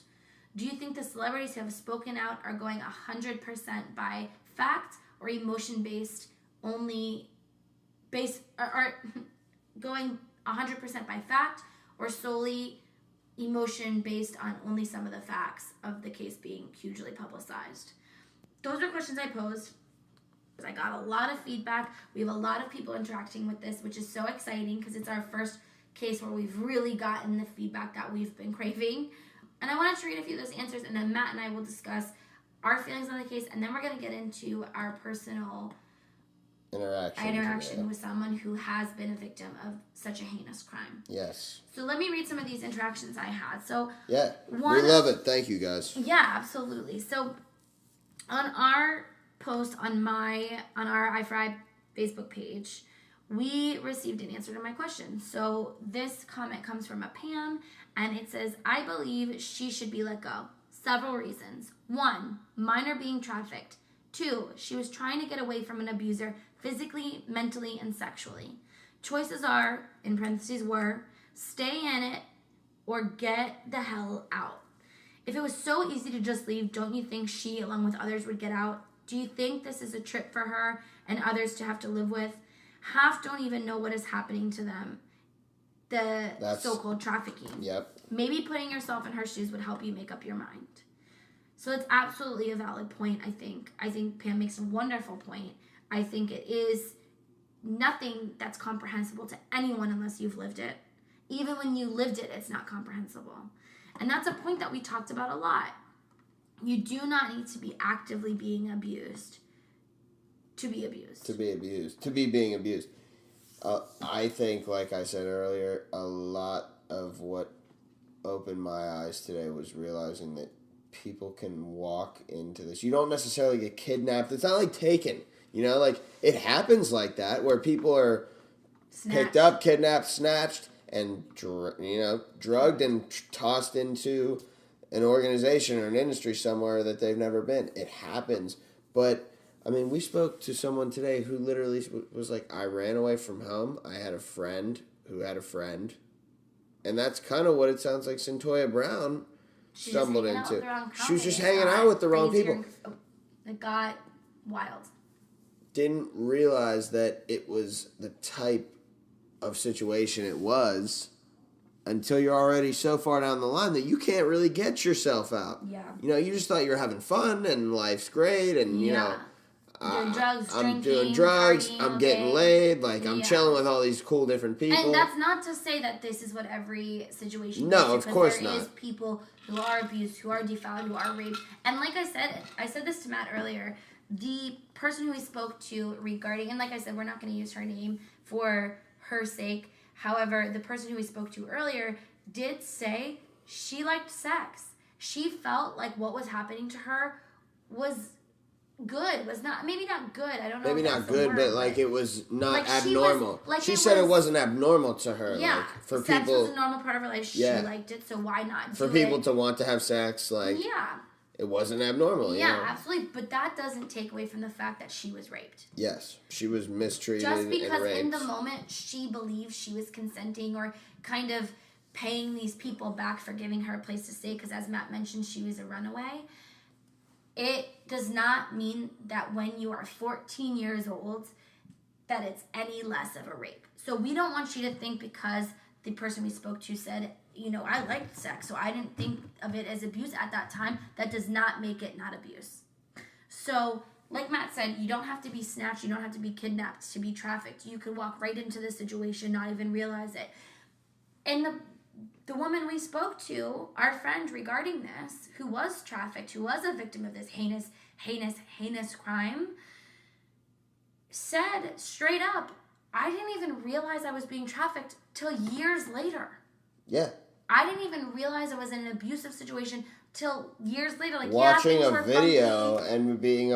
Do you think the celebrities who have spoken out are going 100% by fact or emotion-based only are going 100% by fact or solely emotion based on only some of the facts of the case being hugely publicized? Those are questions I posed. I got a lot of feedback. We have a lot of people interacting with this, which is so exciting because it's our first case where we've really gotten the feedback that we've been craving. And I wanted to read a few of those answers, and then Matt and I will discuss our feelings on the case, and then we're going to get into our personal interaction with someone who has been a victim of such a heinous crime. Yes. So let me read some of these interactions I had. So yeah, we love it. Thank you, guys. Yeah, absolutely. So on our post on our I4I Facebook page, we received an answer to my question. So this comment comes from a Pam, and it says, I believe she should be let go. Several reasons. 1, minor being trafficked. 2, she was trying to get away from an abuser physically, mentally, and sexually. Choices are, in parentheses were, stay in it or get the hell out. If it was so easy to just leave, don't you think she, along with others, would get out? Do you think this is a trip for her and others to have to live with? Half don't even know what is happening to them. That's so-called trafficking. Yep. Maybe putting yourself in her shoes would help you make up your mind. So it's absolutely a valid point, I think. I think Pam makes a wonderful point. I think it is nothing that's comprehensible to anyone unless you've lived it. Even when you lived it, it's not comprehensible. And that's a point that we talked about a lot. You do not need to be actively being abused to be abused. To be being abused. I think, like I said earlier, a lot of what opened my eyes today was realizing that people can walk into this. You don't necessarily get kidnapped. It's not like Taken. You know, like, it happens like that where people are picked up, kidnapped, snatched, and, drugged and tossed into an organization or an industry somewhere that they've never been. It happens. But, I mean, we spoke to someone today who literally was like, I ran away from home. I had a friend who had a friend. And that's kind of what it sounds like Cyntoia Brown stumbled into. She was just hanging out with the wrong people. It got wild. Didn't realize that it was the type of situation it was until you're already so far down the line that you can't really get yourself out. Yeah. You just thought you were having fun and life's great and, doing drugs, I'm doing drugs, I'm getting laid, I'm chilling with all these cool different people. And that's not to say that this is what every situation is. No, of course not. There is people who are abused, who are defiled, who are raped. And like I said this to Matt earlier, the person who we spoke to regarding, and like I said, we're not going to use her name for her sake. However, the person who we spoke to earlier did say she liked sex. She felt like what was happening to her was good, was not, maybe not good, I don't know. Maybe if not that's the good, word, but like it was not like abnormal. She said it wasn't abnormal to her. Yeah, like, for sex people, was a normal part of her life. She liked it, so why not for do people it? to want to have sex, like it wasn't abnormal. Yeah, you know? absolutely. But that doesn't take away from the fact that she was raped. Yes, she was mistreated. Just because and raped. in the moment she believed she was consenting or kind of paying these people back for giving her a place to stay, because as Matt mentioned, she was a runaway. It does not mean that when you are 14 years old that it's any less of a rape. So we don't want you to think because the person we spoke to said, you know, I liked sex, so I didn't think of it as abuse at that time. That does not make it not abuse. So, like Matt said, you don't have to be snatched, you don't have to be kidnapped to be trafficked. You could walk right into this situation, not even realize it. And the woman we spoke to, our friend regarding this, who was trafficked, who was a victim of this heinous crime, said straight up, I didn't even realize I was being trafficked till years later. Yeah. I didn't even realize I was in an abusive situation till years later. Like, watching a video and being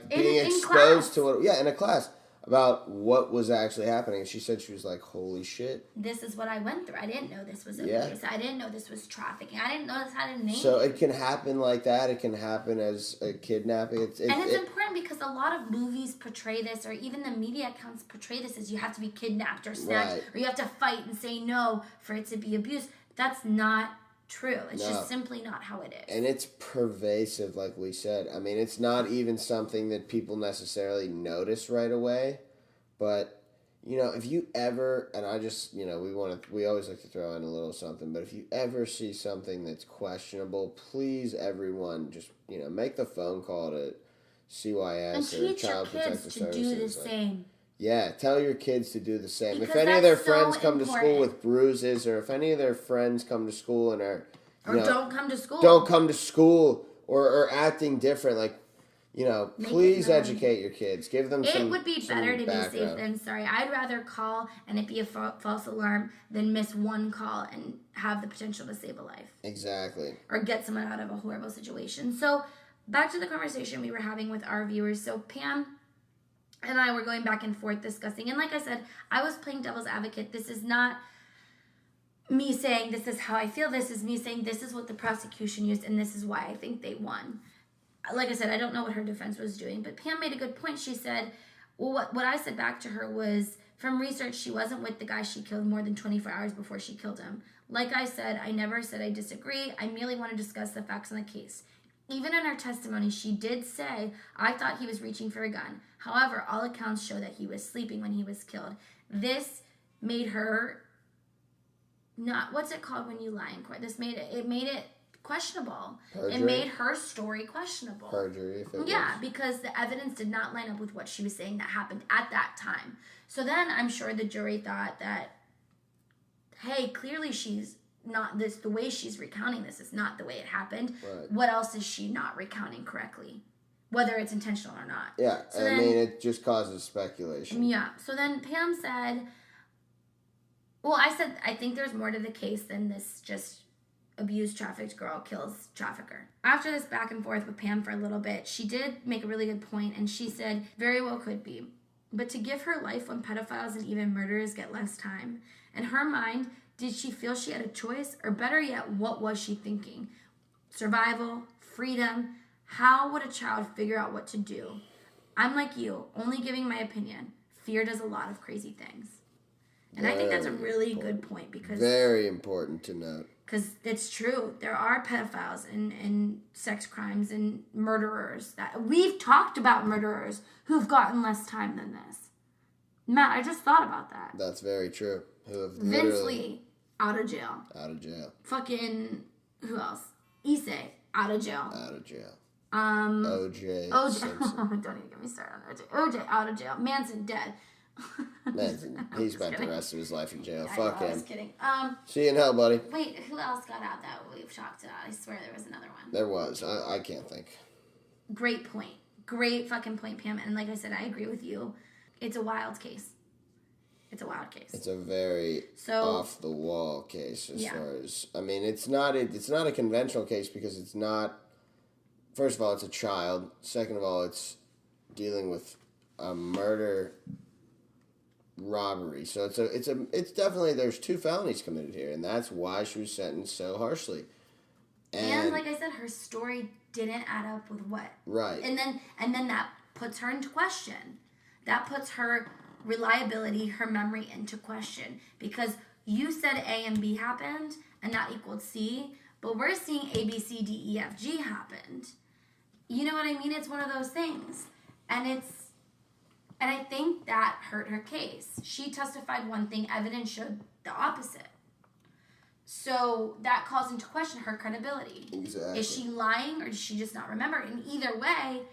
being exposed to it. Yeah, in a class about what was actually happening. She said she was like, "Holy shit! This is what I went through. I didn't know this was abuse. I didn't know this was trafficking. I didn't know this had a name." So it can happen like that. It can happen as a kidnapping. It's important because a lot of movies portray this, or even the media accounts portray this as you have to be kidnapped or snatched, or you have to fight and say no for it to be abuse. That's not true. It's just simply not how it is. And it's pervasive, like we said. I mean, it's not even something that people necessarily notice right away. But, you know, if you ever, and I just, you know, we always like to throw in a little something, but if you ever see something that's questionable, please, everyone, just, you know, make the phone call to CYS or Child Protective Services. And teach your kids to do the same. Yeah, tell your kids to do the same. Because if any of their friends come to school with bruises, or if any of their friends come to school and are... don't come to school. Don't come to school or acting different. Like, you know, please educate your kids. Give them some... It would be better to be safe than sorry. I'd rather call and it be a false alarm than miss one call and have the potential to save a life. Exactly. Or get someone out of a horrible situation. So, back to the conversation we were having with our viewers. So, Pam and I were going back and forth discussing. And like I said, I was playing devil's advocate. This is not me saying this is how I feel. This is me saying this is what the prosecution used and this is why I think they won. Like I said, I don't know what her defense was doing. But Pam made a good point. She said, well, what I said back to her was, from research, she wasn't with the guy she killed more than 24 hours before she killed him. Like I said, I never said I disagree. I merely want to discuss the facts on the case. Even in her testimony, she did say, I thought he was reaching for a gun. However, all accounts show that he was sleeping when he was killed. This made her not, what's it called when you lie in court? This made it questionable. Perjury? It made her story questionable. Perjury, if it was. Because the evidence did not line up with what she was saying that happened at that time. So then I'm sure the jury thought that, hey, clearly she's not this, the way she's recounting this is not the way it happened. Right. What else is she not recounting correctly? Whether it's intentional or not. Yeah, so I mean, it just causes speculation. Yeah, so then Pam said, well, I said, I think there's more to the case than this just abused, trafficked girl kills trafficker. After this back and forth with Pam for a little bit, she did make a really good point, and she said, very well could be. But to give her life when pedophiles and even murderers get less time. In her mind, did she feel she had a choice? Or better yet, what was she thinking? Survival, freedom. How would a child figure out what to do? I'm like you, only giving my opinion. Fear does a lot of crazy things. And I think that's a really good point because... Very important to note. Because it's true. There are pedophiles and sex crimes and murderers. That we've talked about murderers who've gotten less time than this. Matt, I just thought about that. That's very true. Who have Vince Lee, out of jail. Out of jail. Fucking, who else? Issei, out of jail. Out of jail. OJ. Don't even get me started on OJ. OJ, out of jail. Manson, dead. Manson, he spent the rest of his life in jail. Yeah, Fuck him. I was kidding. See you in hell, buddy. Wait, who else got out that we've talked about? I swear there was another one. There was. I can't think. Great point. Great fucking point, Pam. And like I said, I agree with you. It's a wild case. It's a wild case. It's a very off the wall case as far as, I mean, it's not a conventional case because it's not first of all, it's a child. Second of all, it's dealing with a murder robbery. So it's definitely, there's 2 felonies committed here, and that's why she was sentenced so harshly. And like I said, her story didn't add up with what? Right. And then that puts her into question. That puts her reliability, her memory into question. Because you said A and B happened, and that equaled C, but we're seeing A, B, C, D, E, F, G happened. You know what I mean? It's one of those things. And I think that hurt her case. She testified one thing, evidence showed the opposite. So that calls into question her credibility. Exactly. Is she lying or does she just not remember? And either way,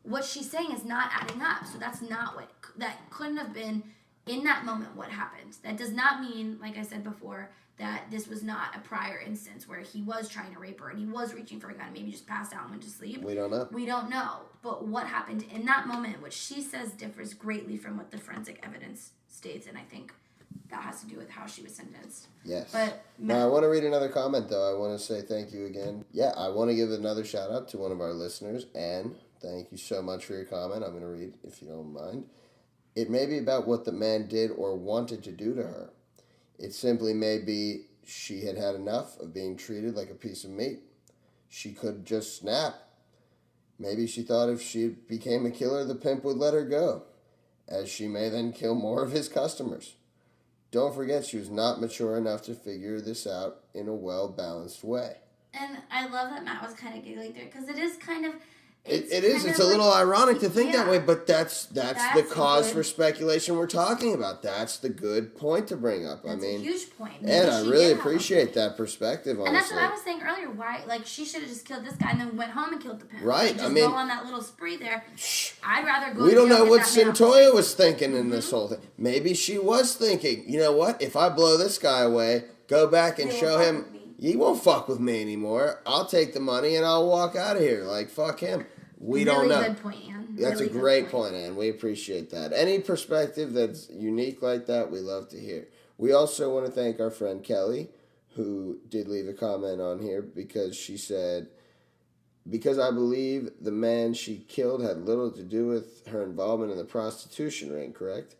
what she's saying is not adding up. So that's not what, that couldn't have been in that moment what happened. That does not mean, like I said before, that this was not a prior instance where he was trying to rape her and he was reaching for a gun, maybe just passed out and went to sleep. We don't know. We don't know. But what happened in that moment, which she says differs greatly from what the forensic evidence states, and I think that has to do with how she was sentenced. Yes. But now, I want to read another comment, though. I want to say thank you again. Yeah, I want to give another shout out to one of our listeners, and thank you so much for your comment. I'm going to read, if you don't mind. It may be about what the man did or wanted to do to her. It simply may be she had had enough of being treated like a piece of meat. She could just snap. Maybe she thought if she became a killer, the pimp would let her go, as she may then kill more of his customers. Don't forget, she was not mature enough to figure this out in a well-balanced way. And I love that Matt was kind of giggling there, because it is kind of... It is. It's a little ironic to think that way, but that's the cause good, for speculation we're talking about. That's the good point to bring up. That's a huge point. And I really appreciate that perspective, honestly. And that's what I was saying earlier. Why, like, she should have just killed this guy and then went home and killed the pimp. Right. Like, just go on that little spree there. I'd rather go. We don't know what Cyntoia was thinking in this whole thing. Maybe she was thinking, you know what? If I blow this guy away, go back and show him he won't fuck with me anymore. I'll take the money and I'll walk out of here. Like, fuck him. We don't know. Good point, Ann. That's a great point, Ann. We appreciate that. Any perspective that's unique like that, we love to hear. We also want to thank our friend Kelly, who did leave a comment on here because she said, because I believe the man she killed had little to do with her involvement in the prostitution ring, correct?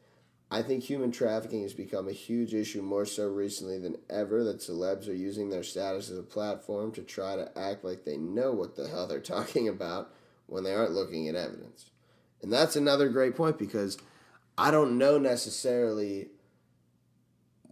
I think human trafficking has become a huge issue more so recently than ever, that celebs are using their status as a platform to try to act like they know what the hell they're talking about when they aren't looking at evidence. And that's another great point, because I don't know necessarily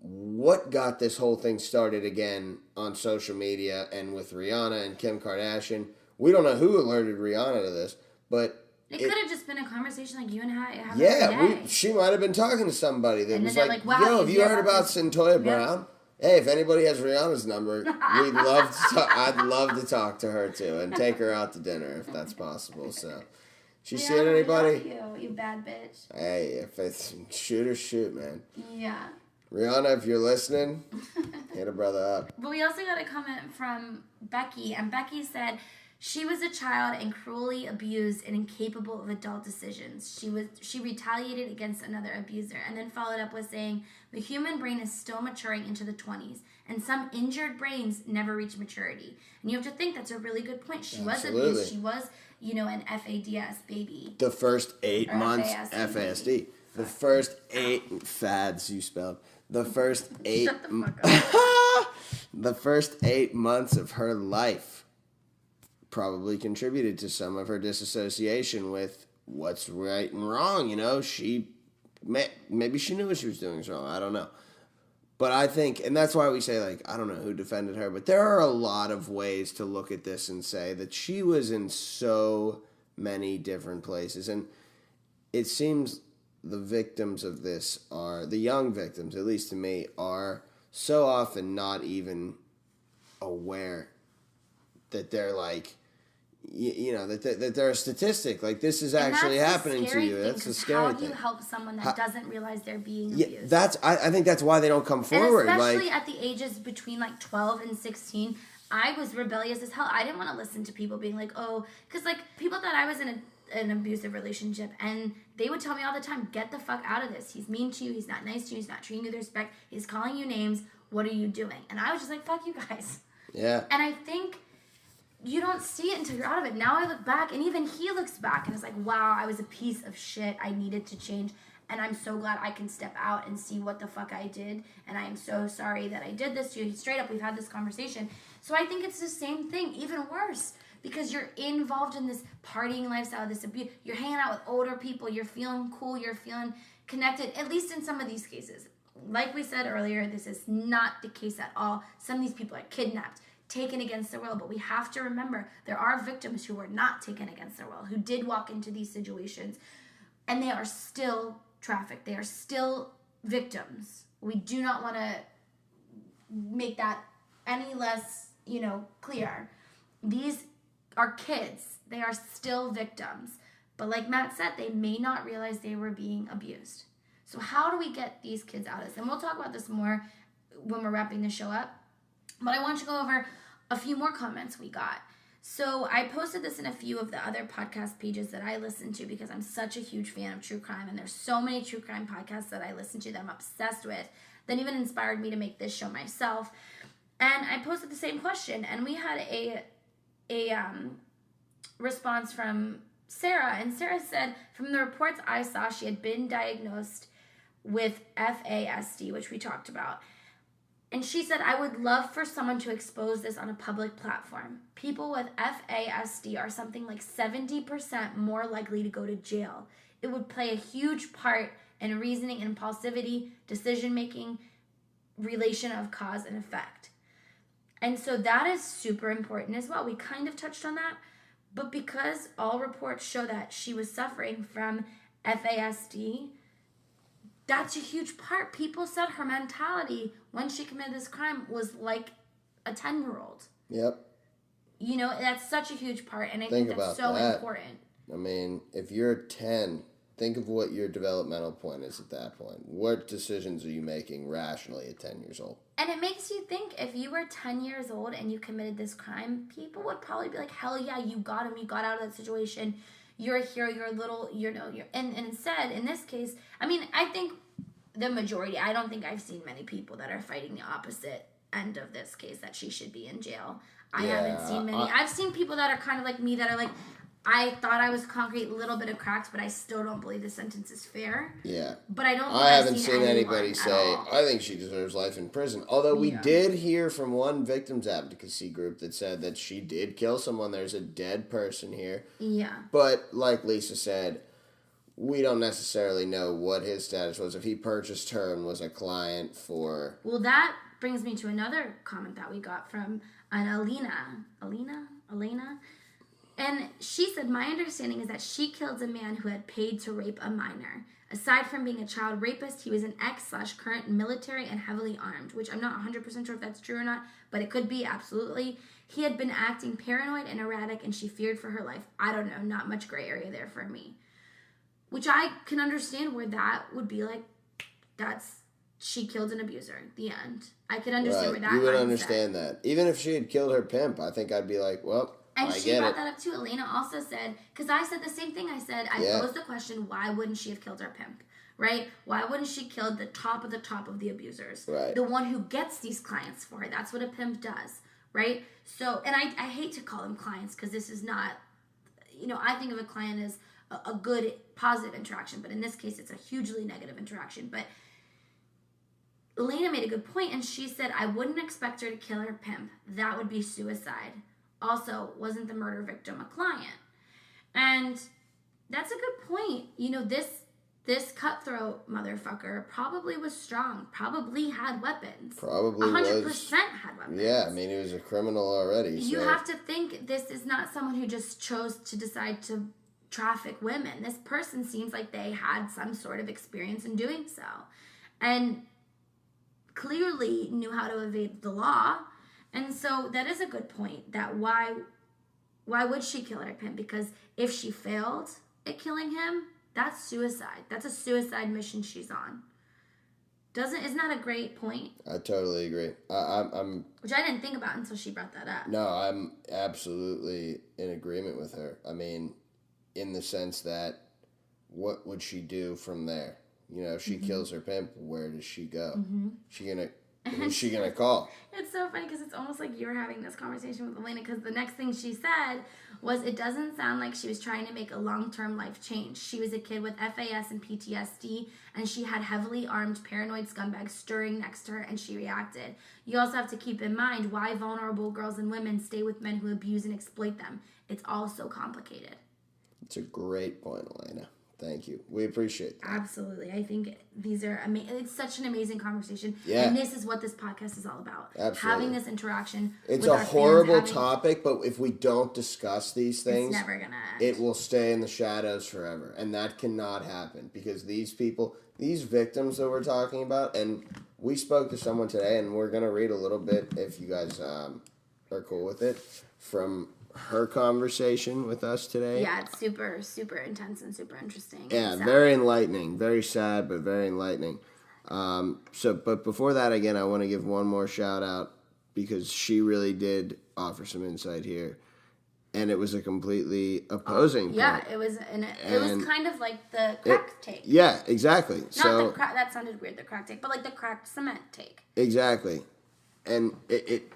what got this whole thing started again on social media and with Rihanna and Kim Kardashian. We don't know who alerted Rihanna to this, but it could have just been a conversation like you and I have. Yeah, she might have been talking to somebody that was like, wow, yo, have you heard about Cyntoia Brown? Hey, if anybody has Rihanna's number, we'd love to I'd love to talk to her too and take her out to dinner if that's possible. So, she seen anybody? You bad bitch. Hey, if it's shoot, man. Yeah. Rihanna, if you're listening, hit a brother up. But we also got a comment from Becky, and Becky said she was a child and cruelly abused and incapable of adult decisions. She retaliated against another abuser, and then followed up with saying, the human brain is still maturing into the 20s, and some injured brains never reach maturity. And you have to think that's a really good point. She was abused. She was, an FADS baby. The first 8 months, FASD. The first 8 fads you spelled. The first 8 the first 8 months of her life probably contributed to some of her disassociation with what's right and wrong. Maybe she knew what she was doing was wrong. I don't know. But I think, and that's why we say, like, I don't know who defended her, but there are a lot of ways to look at this and say that she was in so many different places. And it seems the victims of this the young victims, at least to me, are so often not even aware that they're like, that they're a statistic. Like, this is actually happening to you. That's the scary thing. How do you help someone that doesn't realize they're being abused? I think that's why they don't come forward. And especially at the ages between 12 and 16, I was rebellious as hell. I didn't want to listen to people being like, oh, because people thought I was in an abusive relationship, and they would tell me all the time, get the fuck out of this. He's mean to you. He's not nice to you. He's not treating you with respect. He's calling you names. What are you doing? And I was just like, fuck you guys. Yeah. And I think you don't see it until you're out of it. Now I look back, and even he looks back and is like, wow, I was a piece of shit. I needed to change. And I'm so glad I can step out and see what the fuck I did. And I am so sorry that I did this to you. Straight up, we've had this conversation. So I think it's the same thing, even worse. Because you're involved in this partying lifestyle, this abuse. You're hanging out with older people. You're feeling cool. You're feeling connected, at least in some of these cases. Like we said earlier, this is not the case at all. Some of these people are kidnapped, taken against their will. But we have to remember there are victims who were not taken against their will, who did walk into these situations. And they are still trafficked. They are still victims. We do not want to make that any less, clear. These are kids. They are still victims. But like Matt said, they may not realize they were being abused. So how do we get these kids out of this? And we'll talk about this more when we're wrapping the show up. But I want to go over a few more comments we got. So I posted this in a few of the other podcast pages that I listen to because I'm such a huge fan of true crime. And there's so many true crime podcasts that I listen to that I'm obsessed with that even inspired me to make this show myself. And I posted the same question. And we had a response from Sarah. And Sarah said, from the reports I saw, she had been diagnosed with FASD, which we talked about. And she said, I would love for someone to expose this on a public platform. People with FASD are something like 70% more likely to go to jail. It would play a huge part in reasoning and impulsivity, decision-making, relation of cause and effect. And so that is super important as well. We kind of touched on that. But because all reports show that she was suffering from FASD, that's a huge part. People said her mentality when she committed this crime was like a 10-year-old. Yep. That's such a huge part, and I think that's so important. I mean, if you're 10, think of what your developmental point is at that point. What decisions are you making rationally at 10 years old? And it makes you think, if you were 10 years old and you committed this crime, people would probably be like, hell yeah, you got him, you got out of that situation. You're a hero, you're a little, and instead, in this case, I mean, I think the majority, I don't think I've seen many people that are fighting the opposite end of this case, that she should be in jail. I haven't seen many. I've seen people that are kind of like me, that are like, I thought I was concrete, a little bit of cracks, but I still don't believe the sentence is fair. Yeah. But I don't think I haven't seen anybody say, I think she deserves life in prison. Although we did hear from one victims advocacy group that said that she did kill someone. There's a dead person here. Yeah. But like Lisa said, we don't necessarily know what his status was. If he purchased her and was a client for... Well, that brings me to another comment that we got from an Elena. And she said, my understanding is that she killed a man who had paid to rape a minor. Aside from being a child rapist, he was an ex/current military and heavily armed, which I'm not 100% sure if that's true or not, but it could be, absolutely. He had been acting paranoid and erratic, and she feared for her life. I don't know, not much gray area there for me. Which I can understand where that would be like, she killed an abuser, the end. I could understand where that you would understand that. Even if she had killed her pimp, I think I'd be like, well... And she brought that up too. Elena also said, because I said the same thing. I said, I posed the question, why wouldn't she have killed her pimp? Right? Why wouldn't she kill the top of the abusers? Right. The one who gets these clients for her. That's what a pimp does. Right? So, and I hate to call them clients because this is not, I think of a client as a good, positive interaction. But in this case, it's a hugely negative interaction. But Elena made a good point, and she said, I wouldn't expect her to kill her pimp. That would be suicide. Also, wasn't the murder victim a client? And that's a good point. This cutthroat motherfucker probably was strong, probably had weapons. Probably 100% had weapons. Yeah, I mean, he was a criminal already. You have to think this is not someone who just chose to decide to traffic women. This person seems like they had some sort of experience in doing so. And clearly knew how to evade the law. And so that is a good point, that why would she kill her pimp? Because if she failed at killing him, that's suicide. That's a suicide mission she's on. Isn't that a great point? I totally agree. I'm which I didn't think about until she brought that up. No, I'm absolutely in agreement with her. I mean, in the sense that what would she do from there? If she kills her pimp, where does she go? Mm-hmm. She gonna Who's she going to call? It's so funny because it's almost like you're having this conversation with Elena, because the next thing she said was, it doesn't sound like she was trying to make a long-term life change. She was a kid with FAS and PTSD, and she had heavily armed paranoid scumbags stirring next to her, and she reacted. You also have to keep in mind why vulnerable girls and women stay with men who abuse and exploit them. It's all so complicated. It's a great point, Elena. Thank you. We appreciate that. Absolutely. I think these are it's such an amazing conversation. Yeah. And this is what this podcast is all about. Absolutely. Having this interaction It's with a our horrible fans, topic, but if we don't discuss these things, it's never going to end. it will stay in the shadows forever. And that cannot happen because these people, these victims that we're talking about, and we spoke to someone today, and we're going to read a little bit, if you guys are cool with it, from her conversation with us today. Yeah, it's super, super intense and super interesting. Yeah, very enlightening. Very sad, but very enlightening. But before that, again, I want to give one more shout out because she really did offer some insight here, and it was a completely opposing point. Yeah, it was, it was kind of like the crack take. Yeah, exactly. Not the crack. That sounded weird. The crack take, but like the cracked cement take. Exactly, and it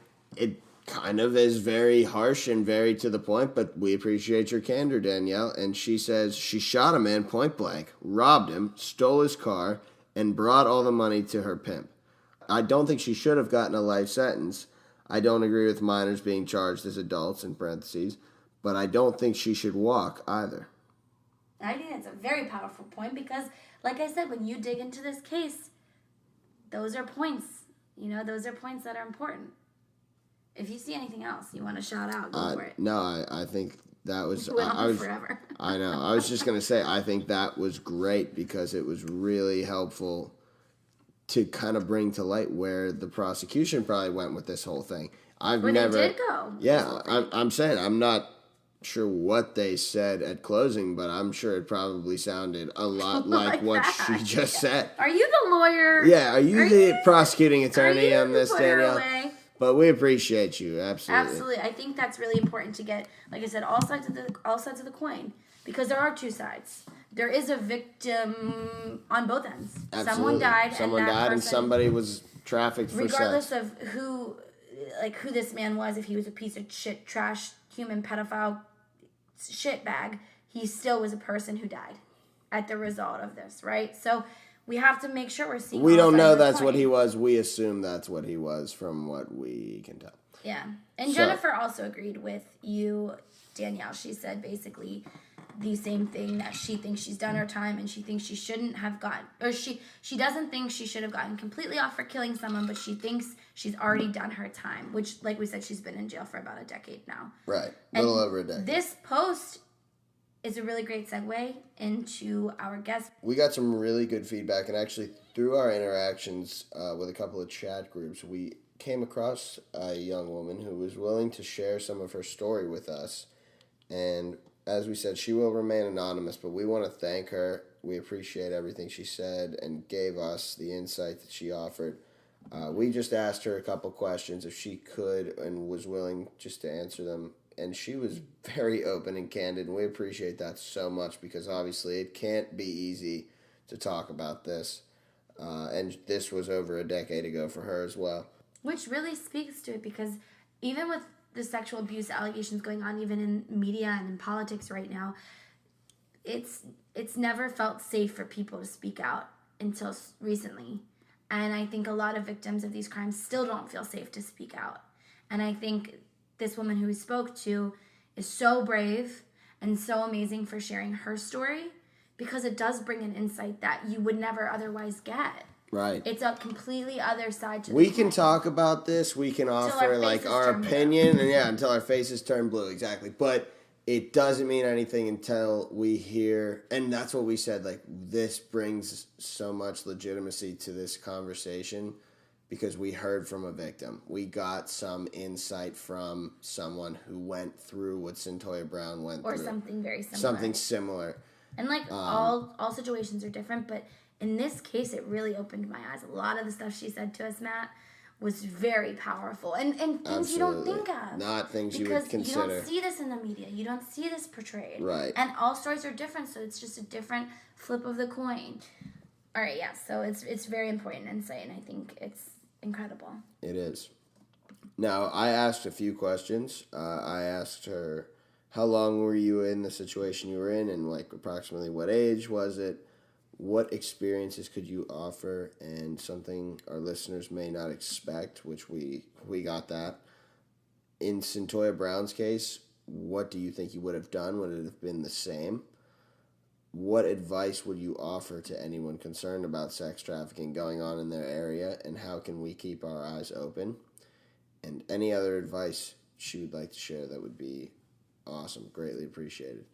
kind of is very harsh and very to the point, but we appreciate your candor, Danielle. And she says she shot a man point blank, robbed him, stole his car, and brought all the money to her pimp. I don't think she should have gotten a life sentence. I don't agree with minors being charged as adults, in parentheses, but I don't think she should walk either. I think that's a very powerful point because, like I said, when you dig into this case, those are points. You know, those are points that are important. If you see anything else you want to shout out, go for it. No, I think that was... forever. I know. I was just going to say, I think that was great because it was really helpful to kind of bring to light where the prosecution probably went with this whole thing. They did go. Yeah, I'm saying I'm not sure what they said at closing, but I'm sure it probably sounded a lot like what she just said. Are you the lawyer? Yeah, are you the prosecuting attorney on this, Danielle? Away? But we appreciate you, absolutely. Absolutely, I think that's really important to get, like I said, all sides of the coin, because there are two sides. There is a victim on both ends. Absolutely. Someone died, and somebody was trafficked for regardless sex. of who this man was, if he was a piece of shit, trash, human, pedophile, shitbag, he still was a person who died at the result of this, right? So we have to make sure we're seeing. We don't know that's what he was. We assume that's what he was from what we can tell. Yeah. And Jennifer also agreed with you, Danielle. She said basically the same thing, that she thinks she's done her time and she thinks she shouldn't have gotten, or she doesn't think she should have gotten completely off for killing someone, but she thinks she's already done her time, which, like we said, she's been in jail for about a decade now. Right. A little over a decade. This post is a really great segue into our guest. We got some really good feedback, and actually through our interactions with a couple of chat groups, we came across a young woman who was willing to share some of her story with us. And as we said, she will remain anonymous, but we want to thank her. We appreciate everything she said and gave us the insight that she offered. We just asked her a couple questions if she could and was willing just to answer them. And she was very open and candid, and we appreciate that so much because obviously it can't be easy to talk about this. And this was over a decade ago for her as well. Which really speaks to it, because even with the sexual abuse allegations going on, even in media and in politics right now, it's never felt safe for people to speak out until recently. And I think a lot of victims of these crimes still don't feel safe to speak out. And I think this woman who we spoke to is so brave and so amazing for sharing her story, because it does bring an insight that you would never otherwise get. Right. It's a completely other side to we can talk about this. We can offer like our opinion, and until our faces turn blue, exactly. But it doesn't mean anything until we hear, and that's what we said. Like, this brings so much legitimacy to this conversation because we heard from a victim. We got some insight from someone who went through what Cyntoia Brown went through, or something very similar. Something similar. And like all situations are different, but in this case, it really opened my eyes. A lot of the stuff she said to us, Matt, was very powerful. And things Absolutely. You don't think of. Not things you would consider. Because you don't see this in the media. You don't see this portrayed. Right. And all stories are different, so it's just a different flip of the coin. All right, yeah. So it's very important insight, and I think it's incredible. It is. Now, I asked a few questions. I asked her, how long were you in the situation you were in, and like approximately what age was it? What experiences could you offer? And something our listeners may not expect, which we got that. In Cyntoia Brown's case, what do you think you would have done? Would it have been the same? What advice would you offer to anyone concerned about sex trafficking going on in their area, and how can we keep our eyes open? And any other advice she would like to share, that would be awesome, greatly appreciated.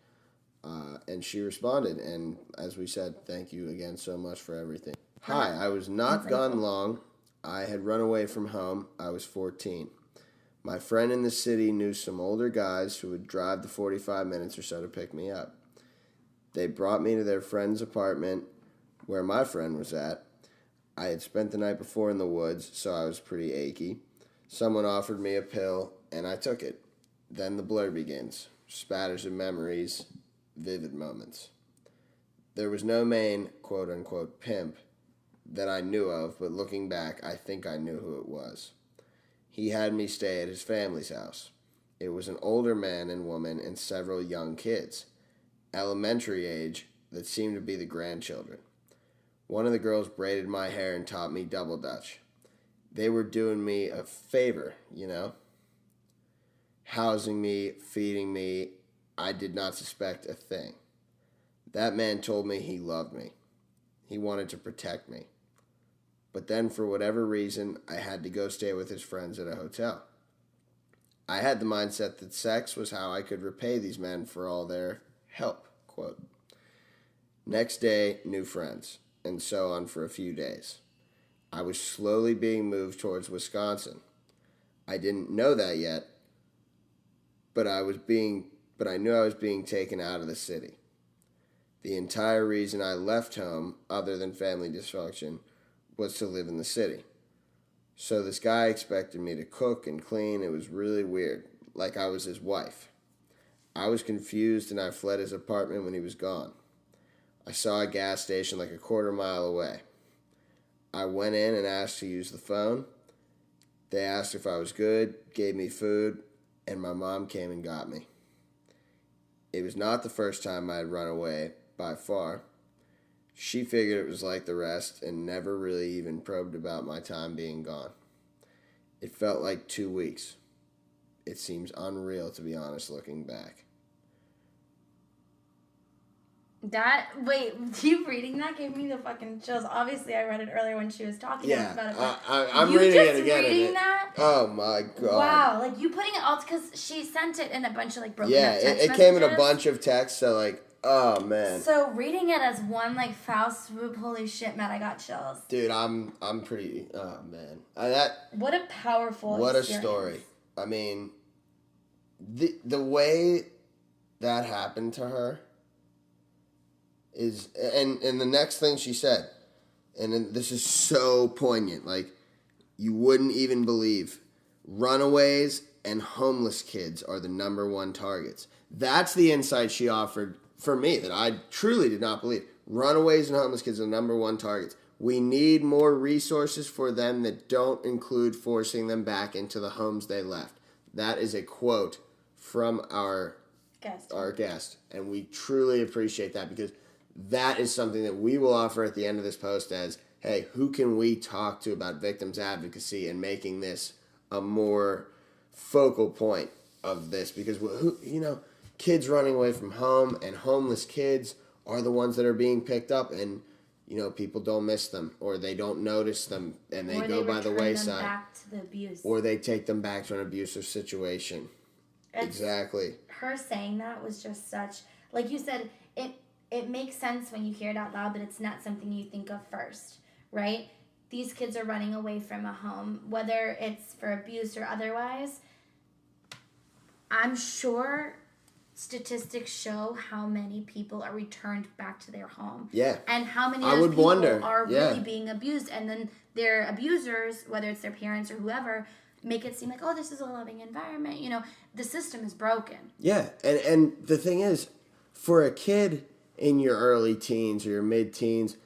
And she responded, and as we said, thank you again so much for everything. Hi, I was not gone long. I had run away from home. I was 14. My friend in the city knew some older guys who would drive the 45 minutes or so to pick me up. They brought me to their friend's apartment where my friend was at. I had spent the night before in the woods, so I was pretty achy. Someone offered me a pill, and I took it. Then the blur begins. Spatters of memories, vivid moments. There was no main, quote-unquote, pimp that I knew of, but looking back, I think I knew who it was. He had me stay at his family's house. It was an older man and woman and several young kids, elementary age, that seemed to be the grandchildren. One of the girls braided my hair and taught me double dutch. They were doing me a favor, you know? Housing me, feeding me. I did not suspect a thing. That man told me he loved me. He wanted to protect me. But then, for whatever reason, I had to go stay with his friends at a hotel. I had the mindset that sex was how I could repay these men for all their help, quote. Next day, new friends, and so on for a few days. I was slowly being moved towards Wisconsin. I didn't know that yet, but I knew I was being taken out of the city. The entire reason I left home, other than family dysfunction, was to live in the city. So this guy expected me to cook and clean. It was really weird, like I was his wife. I was confused, and I fled his apartment when he was gone. I saw a gas station like a quarter mile away. I went in and asked to use the phone. They asked if I was good, gave me food, and my mom came and got me. It was not the first time I had run away, by far. She figured it was like the rest and never really even probed about my time being gone. It felt like 2 weeks. It seems unreal, to be honest, looking back. You reading that gave me the fucking chills. Obviously, I read it earlier when she was talking about it. I'm reading it again. Reading that? Oh my god! Wow, like you putting it all because she sent it in a bunch of like broken up text messages. It came in a bunch of texts. So like, oh man. So reading it as one like foul swoop, holy shit, Matt, I got chills. Dude, I'm pretty. Oh man, What a powerful. What experience. A story. I mean, the way that happened to her. And the next thing she said, and this is so poignant, like, you wouldn't even believe, runaways and homeless kids are the number one targets. That's the insight she offered for me that I truly did not believe. Runaways and homeless kids are the number one targets. We need more resources for them that don't include forcing them back into the homes they left. That is a quote from our guest, and we truly appreciate that, because that is something that we will offer at the end of this post as, hey, who can we talk to about victims advocacy and making this a more focal point of this? Because, kids running away from home and homeless kids are the ones that are being picked up, and, people don't miss them, or they don't notice them, and they go by the wayside. Them back to the abuse. Or they take them back to an abusive situation. Exactly. Her saying that was just such, like you said, it makes sense when you hear it out loud, but it's not something you think of first, right? These kids are running away from a home, whether it's for abuse or otherwise. I'm sure statistics show how many people are returned back to their home. Yeah. And how many of those people are really being abused. And then their abusers, whether it's their parents or whoever, make it seem like, oh, this is a loving environment. The system is broken. Yeah. And the thing is, for a kid in your early teens or your mid-teens,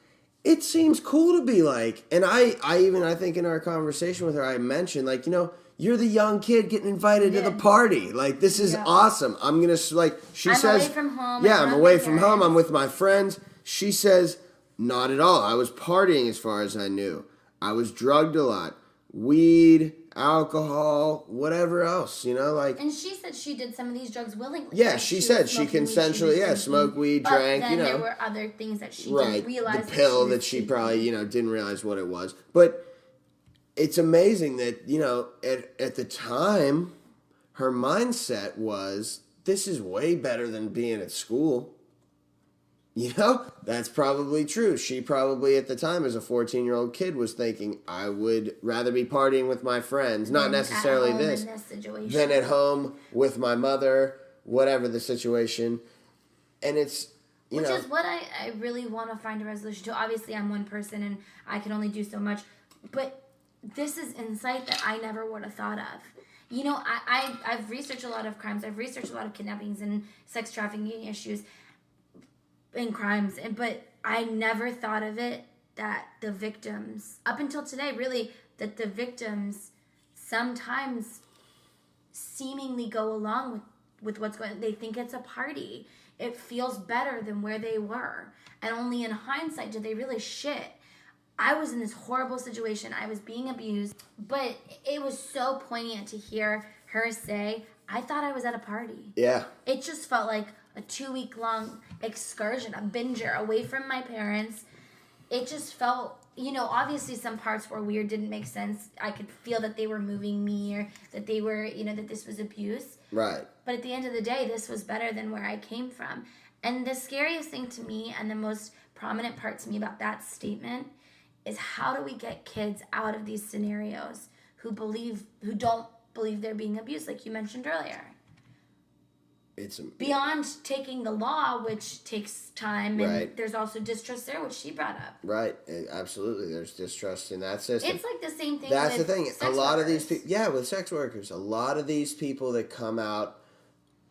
it seems cool to be like, and I think in our conversation with her, I mentioned, like, you're the young kid getting invited to the party. Like, this is awesome. I'm going to, like, she says. I'm away from home. Yeah, I'm away from home. I'm with my friends. She says, not at all. I was partying as far as I knew. I was drugged a lot. Weed, alcohol, whatever else, like. And she said she did some of these drugs willingly. Yeah, like she said she consensually, smoked weed, but drank, then there were other things that she didn't realize. The pill that she probably, didn't realize what it was. But it's amazing that, at the time, her mindset was, this is way better than being at school. That's probably true. She probably at the time as a 14-year-old kid was thinking, I would rather be partying with my friends, not necessarily this than at home with my mother, whatever the situation. And it's, Which is what I really want to find a resolution to. Obviously, I'm one person and I can only do so much. But this is insight that I never would have thought of. I've researched a lot of crimes. I've researched a lot of kidnappings and sex trafficking issues. In crimes, but I never thought of it that the victims, up until today, really, that the victims sometimes seemingly go along with what's going on. They think it's a party. It feels better than where they were. And only in hindsight did they really shit. I was in this horrible situation. I was being abused, but it was so poignant to hear her say, I thought I was at a party. Yeah. It just felt like a 2-week-long excursion, a binger away from my parents. It just felt, obviously some parts were weird, didn't make sense. I could feel that they were moving me or that they were, that this was abuse. Right. But at the end of the day, this was better than where I came from. And the scariest thing to me and the most prominent part to me about that statement is how do we get kids out of these scenarios who don't believe they're being abused, like you mentioned earlier. It's beyond taking the law, which takes time, and right. There's also distrust there, which she brought up. Right, absolutely. There's distrust in that system. It's like the same thing. That's with the thing. Sex workers. Of these people, with sex workers, a lot of these people that come out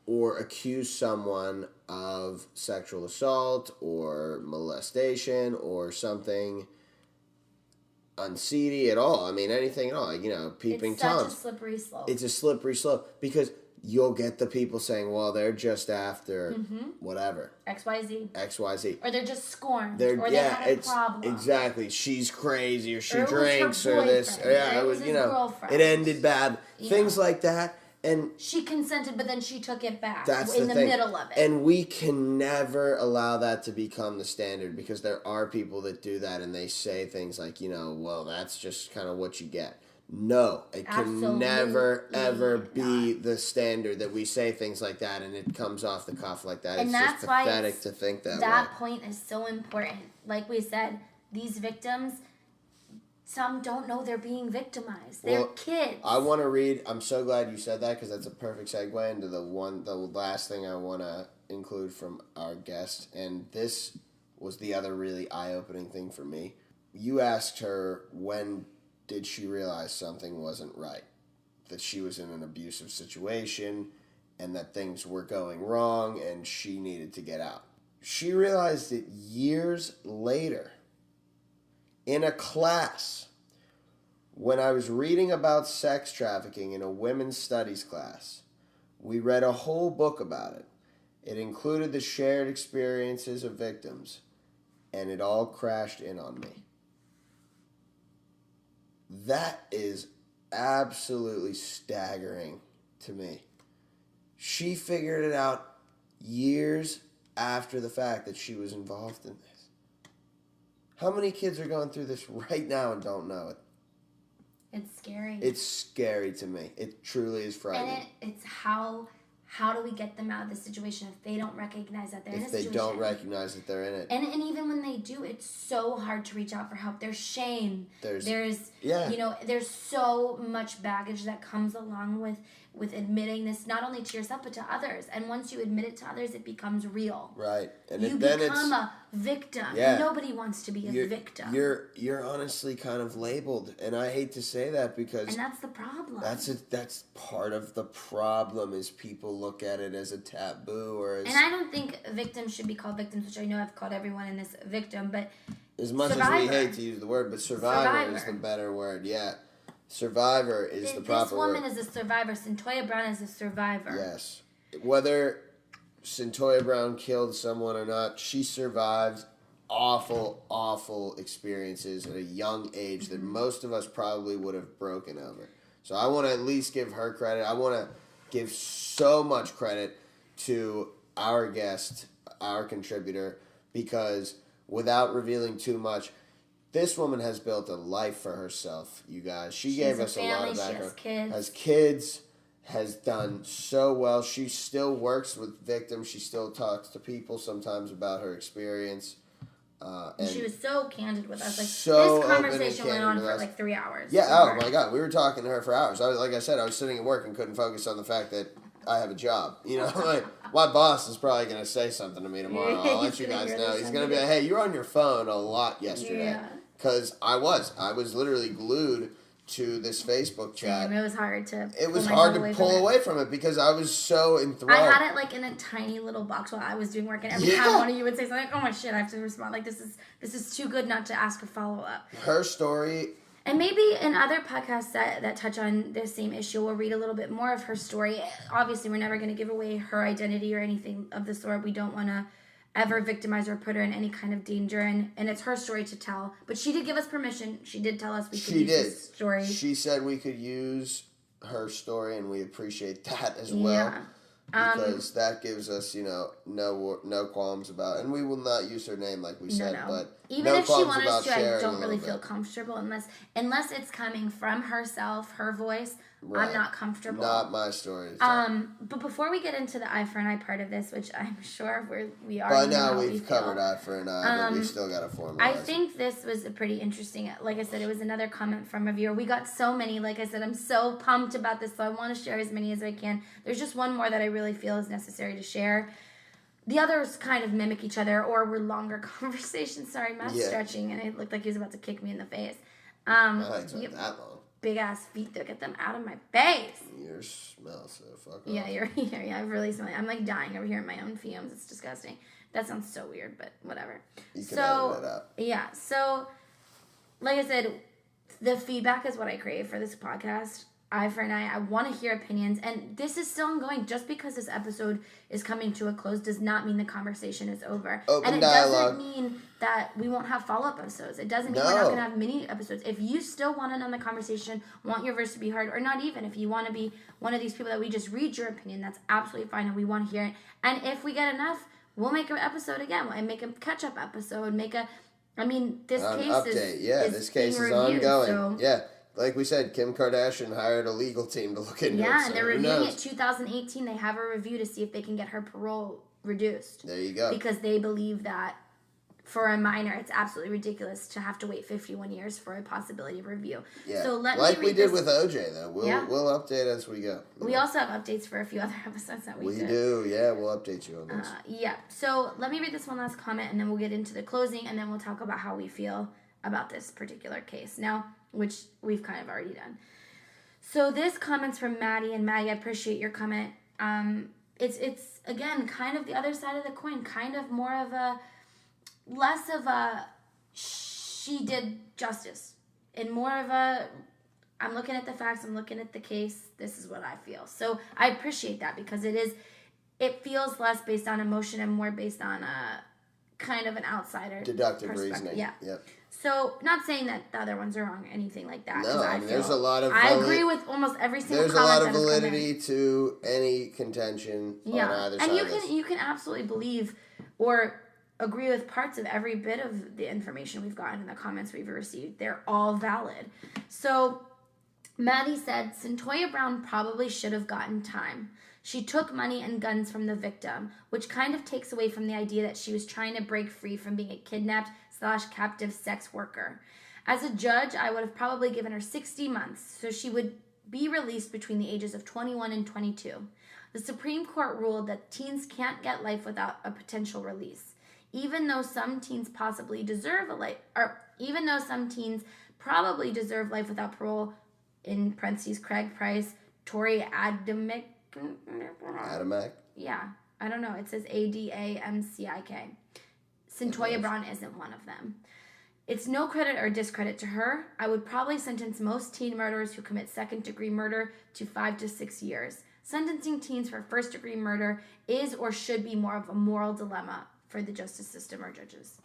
or accuse someone of sexual assault or molestation or something unseedy at all. I mean, anything at all. Peeping Toms. It's such a slippery slope. It's a slippery slope because you'll get the people saying, well, they're just after whatever. XYZ. Or they're just scorned. They had a problem. Exactly. She's crazy or she or drinks or this. Yeah, it was his girlfriend. It ended bad. Yeah. Things like that. And she consented, but then she took it back. That's in the the thing. middle of it. And we can never allow that to become the standard because there are people that do that and they say things like, well, that's just kind of what you get. No, it can never, ever be the standard that we say things like that and it comes off the cuff like that. And it's that's just pathetic to think that way. That point is so important. Like we said, these victims, some don't know they're being victimized. They're kids. I want to read, I'm so glad you said that because that's a perfect segue into the last thing I want to include from our guest. And this was the other really eye-opening thing for me. You asked her when did she realize something wasn't right? That she was in an abusive situation and that things were going wrong and she needed to get out. She realized it years later in a class when I was reading about sex trafficking in a women's studies class. We read a whole book about it. It included the shared experiences of victims and it all crashed in on me. That is absolutely staggering to me. She figured it out years after the fact that she was involved in this. How many kids are going through this right now and don't know it? It's scary. It's scary to me. It truly is frightening. And it's how do we get them out of the situation if they don't recognize that they're in a situation? If they don't recognize that they're in it. And even when they do, it's so hard to reach out for help. There's shame. There's so much baggage that comes along with admitting this, not only to yourself, but to others. And once you admit it to others, it becomes real. Right. And you become a victim. Yeah. Nobody wants to be a victim. You're honestly kind of labeled. And I hate to say that because... And that's the problem. That's part of the problem is people look at it as a taboo or as... And I don't think victims should be called victims, which I know I've called everyone in this victim, but As much as we hate to use the word, but survivor is the better word. Yeah. Survivor is the proper word. This woman is a survivor. Cyntoia Brown is a survivor. Yes. Whether Cyntoia Brown killed someone or not, she survived awful, awful experiences at a young age that most of us probably would have broken over. So I want to at least give her credit. I want to give so much credit to our guest, our contributor, because without revealing too much, this woman has built a life for herself, you guys. She gave us a lot of background. Has kids, has done so well. She still works with victims. She still talks to people sometimes about her experience. And she was so candid with us. Like, this conversation went on for like 3 hours. Yeah, oh my God. We were talking to her for hours. Like I said, I was sitting at work and couldn't focus on the fact that I have a job. You know, like, my boss is probably going to say something to me tomorrow. I'll let you guys know. He's going to be like, hey, you were on your phone a lot yesterday. Because I was literally glued to this Facebook chat. It was hard to pull away from it because I was so enthralled. I had it like in a tiny little box while I was doing work, and every time one of you would say something, oh my shit, I have to respond. Like, this is too good not to ask a follow-up. Her story. And maybe in other podcasts that touch on this same issue, we'll read a little bit more of her story. Obviously, we're never going to give away her identity or anything of the sort. We don't want to ever victimize her or put her in any kind of danger, and it's her story to tell. But she did give us permission. She did tell us we could use this story. She said we could use her story, and we appreciate that as well. Because that gives us, no qualms about it. And we will not use her name like we said, but even if she wanted us to, I don't really feel comfortable unless it's coming from herself, her voice. Right. I'm not comfortable. Not my story. But before we get into the eye for an eye part of this, which I'm sure we are. By now we've covered eye for an eye, but we still got to formalize. I think this was a pretty interesting. Like I said, it was another comment from a viewer. We got so many. Like I said, I'm so pumped about this, so I want to share as many as I can. There's just one more that I really feel is necessary to share. The others kind of mimic each other, or were longer conversations. Sorry, Matt's stretching, and it looked like he was about to kick me in the face. It's not that long. Big ass feet though, get them out of my face. Yours smell so fuck off. Yeah, you're I'm really smelling. I'm like dying over here in my own fumes. It's disgusting. That sounds so weird, but whatever. You can edit it out. Yeah, so like I said, the feedback is what I crave for this podcast. Eye for an eye. I want to hear opinions, and this is still ongoing. Just because this episode is coming to a close does not mean the conversation is over. Open and it dialogue. doesn't mean that we won't have follow-up episodes. It doesn't mean we're not going to have mini episodes. If you still want in on the conversation, want your verse to be heard, or not even, if you want to be one of these people that we just read your opinion, that's absolutely fine, and we want to hear it. And if we get enough, we'll make an episode again. We'll make a catch-up episode. This case update. This case is reviewed, ongoing. Like we said, Kim Kardashian hired a legal team to look into it. Yeah, and they're reviewing it 2018. They have a review to see if they can get her parole reduced. There you go. Because they believe that for a minor, it's absolutely ridiculous to have to wait 51 years for a possibility of review. Yeah. So like we did with OJ, though. We'll update as we go. We also have updates for a few other episodes that we did. We do, yeah. We'll update you on this. So let me read this one last comment, and then we'll get into the closing, and then we'll talk about how we feel about this particular case. Now, which we've kind of already done. So this comment's from Maddie, and Maddie, I appreciate your comment. It's again kind of the other side of the coin, kind of more of a less of a she did justice, and more of a I'm looking at the facts, I'm looking at the case, this is what I feel. So I appreciate that because it feels less based on emotion and more based on a kind of an outsider deductive reasoning. Yeah. Yep. So, not saying that the other ones are wrong or anything like that. No, I mean, there's a lot of... I agree with almost every single comment. There's a lot of validity to any contention on either side. And you can absolutely believe or agree with parts of every bit of the information we've gotten in the comments we've received. They're all valid. So, Maddie said, Cyntoia Brown probably should have gotten time. She took money and guns from the victim, which kind of takes away from the idea that she was trying to break free from being a kidnapped/captive sex worker. As a judge, I would have probably given her 60 months, so she would be released between the ages of 21 and 22. The Supreme Court ruled that teens can't get life without a potential release, even though some teens probably deserve life without parole. In parentheses, Craig Price, Tori Adamick. Yeah, I don't know. It says Adamcik. Cyntoia Brown isn't one of them. It's no credit or discredit to her. I would probably sentence most teen murderers who commit second-degree murder to 5 to 6 years. Sentencing teens for first-degree murder is or should be more of a moral dilemma for the justice system or judges.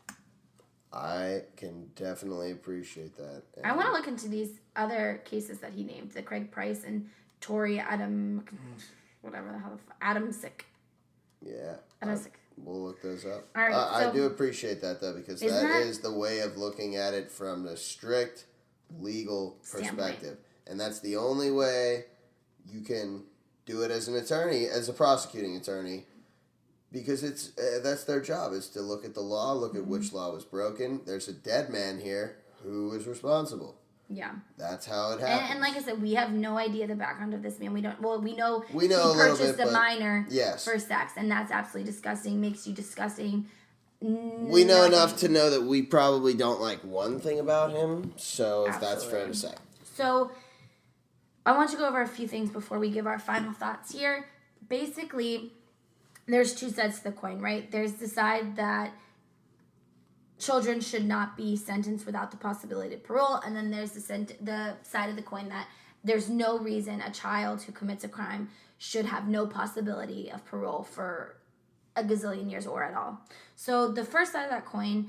I can definitely appreciate that. And I want to look into these other cases that he named, the Craig Price and Tori Adamsick. Yeah. Adamsick. We'll look those up. All right, I do appreciate that, though, because that is the way of looking at it from the strict legal perspective. And that's the only way you can do it as an attorney, as a prosecuting attorney, because that's their job, is to look at the law, look at which law was broken. There's a dead man here. Who is responsible? Yeah. That's how it happens. And like I said, we have no idea the background of this man. We know he purchased a minor yes. for sex, and that's absolutely disgusting, makes you disgusting. We know enough to know that we probably don't like one thing about him, so if that's fair to say. So, I want to go over a few things before we give our final thoughts here. Basically, there's two sides to the coin, right? There's the side that children should not be sentenced without the possibility of parole, and then there's the side of the coin that there's no reason a child who commits a crime should have no possibility of parole for a gazillion years or at all. So the first side of that coin,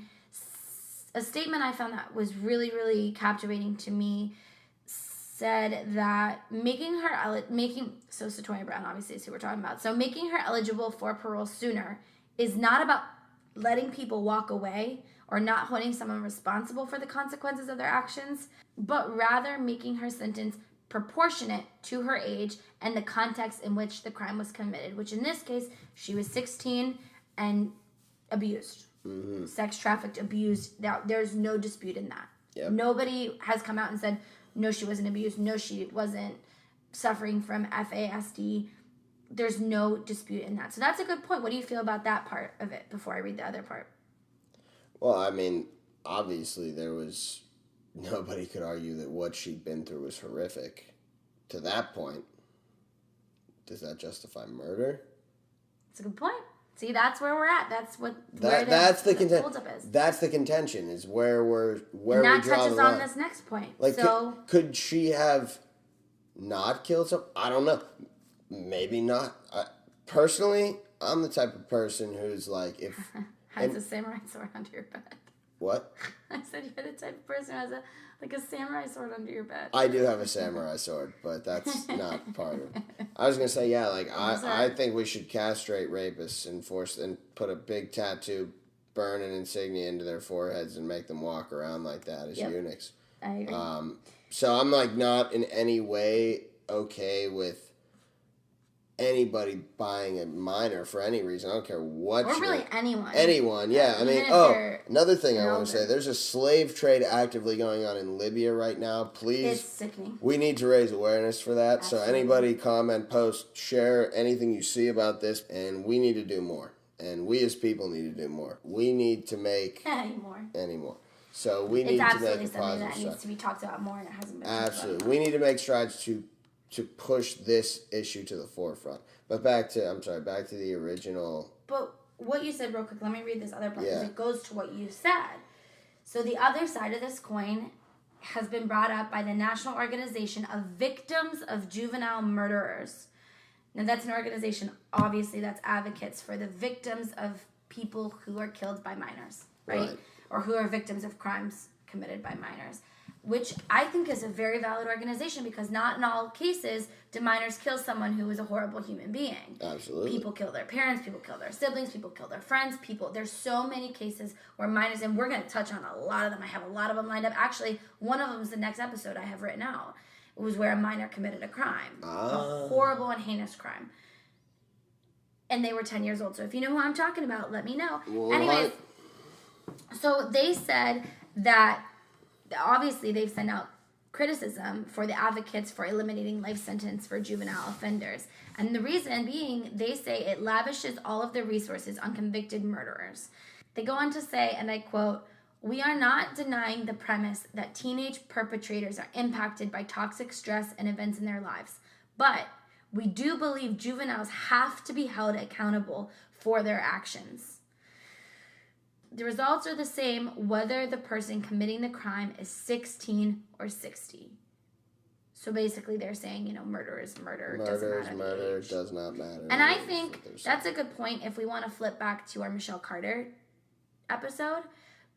a statement I found that was really, really captivating to me said that so Cyntoia Brown obviously is who we're talking about. So making her eligible for parole sooner is not about letting people walk away or not holding someone responsible for the consequences of their actions, but rather making her sentence proportionate to her age and the context in which the crime was committed, which in this case, she was 16 and abused. Mm-hmm. Sex trafficked, abused. There's no dispute in that. Yep. Nobody has come out and said, no, she wasn't abused. No, she wasn't suffering from FASD. There's no dispute in that. So that's a good point. What do you feel about that part of it before I read the other part? Well, I mean, obviously nobody could argue that what she'd been through was horrific. To that point, does that justify murder? That's a good point. See, that's where we're at. That's what that's the contention is. That's the contention, is where we draw the line. And that touches on this next point. Like, so could she have not killed someone? I don't know. Maybe not. Personally, I'm the type of person who's like, if has a samurai sword under your bed. What? I said you're the type of person who has a samurai sword under your bed. I do have a samurai sword, but that's not part of it. I was gonna say, yeah, like I think we should castrate rapists and put a big tattoo, burn an insignia into their foreheads, and make them walk around like that as eunuchs. I agree. So I'm like not in any way okay with anybody buying a minor for any reason. I don't care what. Or really anyone. Anyone, yeah. I mean, another thing I want to say. There's a slave trade actively going on in Libya right now. Please. It's sickening. We need to raise awareness for that. Absolutely. So anybody comment, post, share anything you see about this, and we need to do more. And we as people need to do more. We need to make... Any more. So we need to make a positive It's absolutely something that needs to be talked about more, and it hasn't been. Absolutely. We need to make strides to push this issue to the forefront. But back to the original. But what you said real quick, let me read this other part, because it goes to what you said. So the other side of this coin has been brought up by the National Organization of Victims of Juvenile Murderers. Now that's an organization, obviously, that's advocates for the victims of people who are killed by minors, right? Or who are victims of crimes committed by minors. Which I think is a very valid organization, because not in all cases do minors kill someone who is a horrible human being. Absolutely. People kill their parents, people kill their siblings, people kill their friends, there's so many cases where minors, and we're going to touch on a lot of them. I have a lot of them lined up. Actually, one of them is the next episode I have written out. It was where a minor committed a crime. A horrible and heinous crime. And they were 10 years old. So if you know who I'm talking about, let me know. Well, anyways, so they said that obviously they've sent out criticism for the advocates for eliminating life sentence for juvenile offenders. And the reason being, they say it lavishes all of the resources on convicted murderers. They go on to say, and I quote, "We are not denying the premise that teenage perpetrators are impacted by toxic stress and events in their lives, but we do believe juveniles have to be held accountable for their actions." the results are the same whether the person committing the crime is 16 or 60. So basically they're saying, murder is murder. Murder is doesn't matter murder. the age. Does not matter. And I think that's a good point if we want to flip back to our Michelle Carter episode,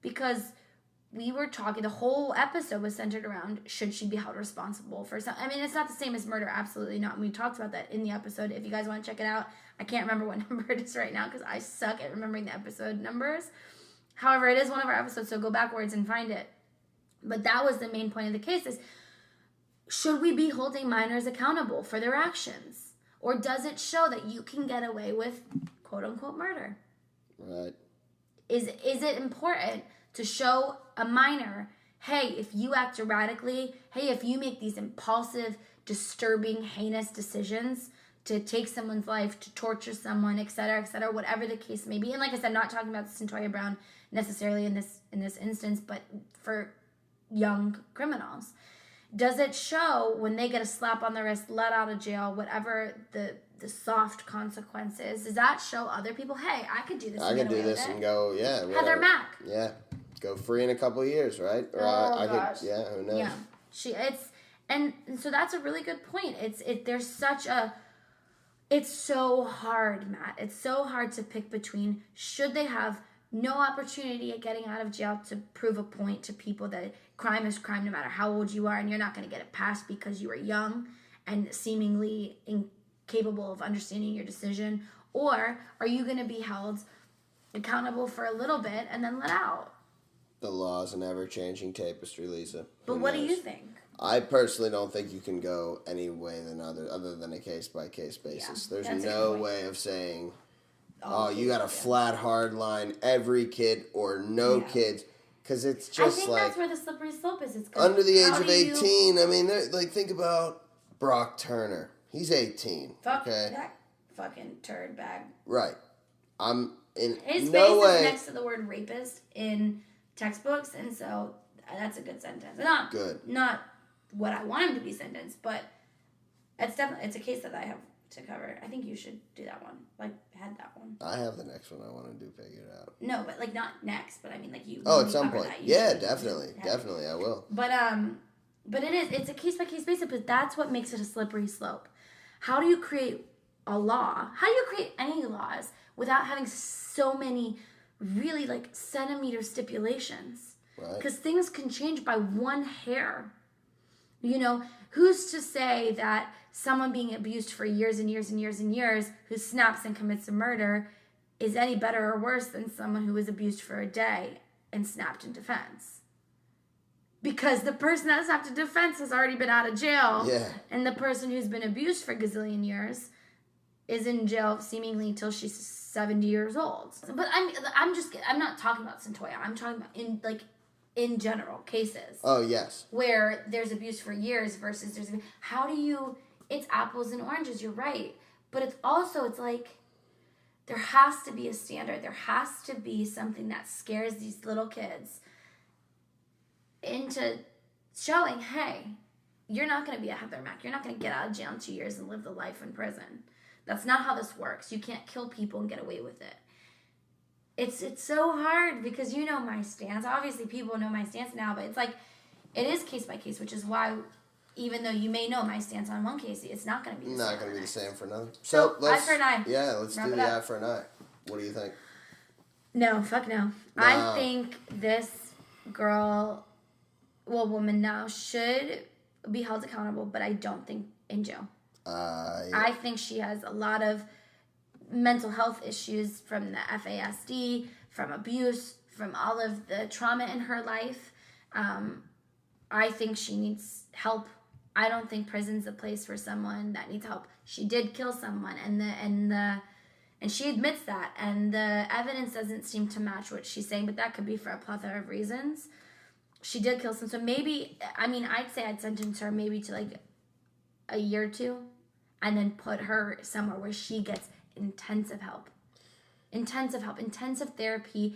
because we were talking, the whole episode was centered around, should she be held responsible for something? I mean, it's not the same as murder, absolutely not. And we talked about that in the episode. If you guys want to check it out, I can't remember what number it is right now because I suck at remembering the episode numbers. However, it is one of our episodes, so go backwards and find it. But that was the main point of the case is, should we be holding minors accountable for their actions? Or does it show that you can get away with quote-unquote murder? Right. Is it important to show a minor, hey, if you act erratically, hey, if you make these impulsive, disturbing, heinous decisions to take someone's life, to torture someone, et cetera, whatever the case may be. And like I said, not talking about Cyntoia Brown necessarily in this instance, but for young criminals. Does it show when they get a slap on the wrist, let out of jail, whatever the soft consequences, does that show other people, hey, I could do this I and could get away do this with it? and go, yeah. Heather whatever. Mack. Yeah. Go free in a couple of years, right? Or gosh. Could, yeah, who knows? Yeah. And so that's a really good point. There's such a, it's so hard, Matt. It's so hard to pick between, should they have no opportunity at getting out of jail to prove a point to people that crime is crime no matter how old you are, and you're not going to get it passed because you were young and seemingly incapable of understanding your decision, or are you going to be held accountable for a little bit and then let out? The law is an ever-changing tapestry, Lisa. But what do you think? I personally don't think you can go any way other than a case-by-case basis. Yeah, There's no way of saying, you got a flat, hard line, every kid or no kids, because it's just I think that's where the slippery slope is. It's under the age of 18. I mean, think about Brock Turner. He's 18. Fuck okay? that fucking turd bag. Right. I'm in His no face way. is next to the word rapist in textbooks, and so that's a good sentence. Not good. Not what I want him to be sentenced, but it's a case that I have to cover. I think you should do that one. Head that one. I have the next one I want to do. Figure it out. No, but not next. But I mean, you. Oh, at some point. Yeah, definitely, I will. But it's a case by case basis. But that's what makes it a slippery slope. How do you create a law? How do you create any laws without having so many really centimeter stipulations? Right. Because things can change by one hair. Who's to say that someone being abused for years and years and years and years who snaps and commits a murder is any better or worse than someone who was abused for a day and snapped in defense? Because the person that snapped in defense has already been out of jail. Yeah. And the person who's been abused for a gazillion years is in jail seemingly until she's 70 years old. But I'm not talking about Cyntoia. I'm talking about in general cases. Oh, yes. Where there's abuse for years versus it's apples and oranges, you're right. But it's there has to be a standard. There has to be something that scares these little kids into showing, hey, you're not going to be a Heather Mack. You're not going to get out of jail in 2 years and live the life in prison. That's not how this works. You can't kill people and get away with it. It's so hard because you know my stance. Obviously, people know my stance now, but it is case by case, which is why, even though you may know my stance on one case, it's not going to be the same. Not going to be the same for another. So eye for an eye. Yeah, let's do the eye for an eye. What do you think? No, fuck no. I think this woman now should be held accountable, but I don't think in jail. I think she has a lot of mental health issues from the FASD, from abuse, from all of the trauma in her life. I think she needs help. I don't think prison's a place for someone that needs help. She did kill someone, and she admits that, and the evidence doesn't seem to match what she's saying, but that could be for a plethora of reasons. She did kill someone, so maybe, I'd say I'd sentence her maybe to a year or two, and then put her somewhere where she gets intensive therapy,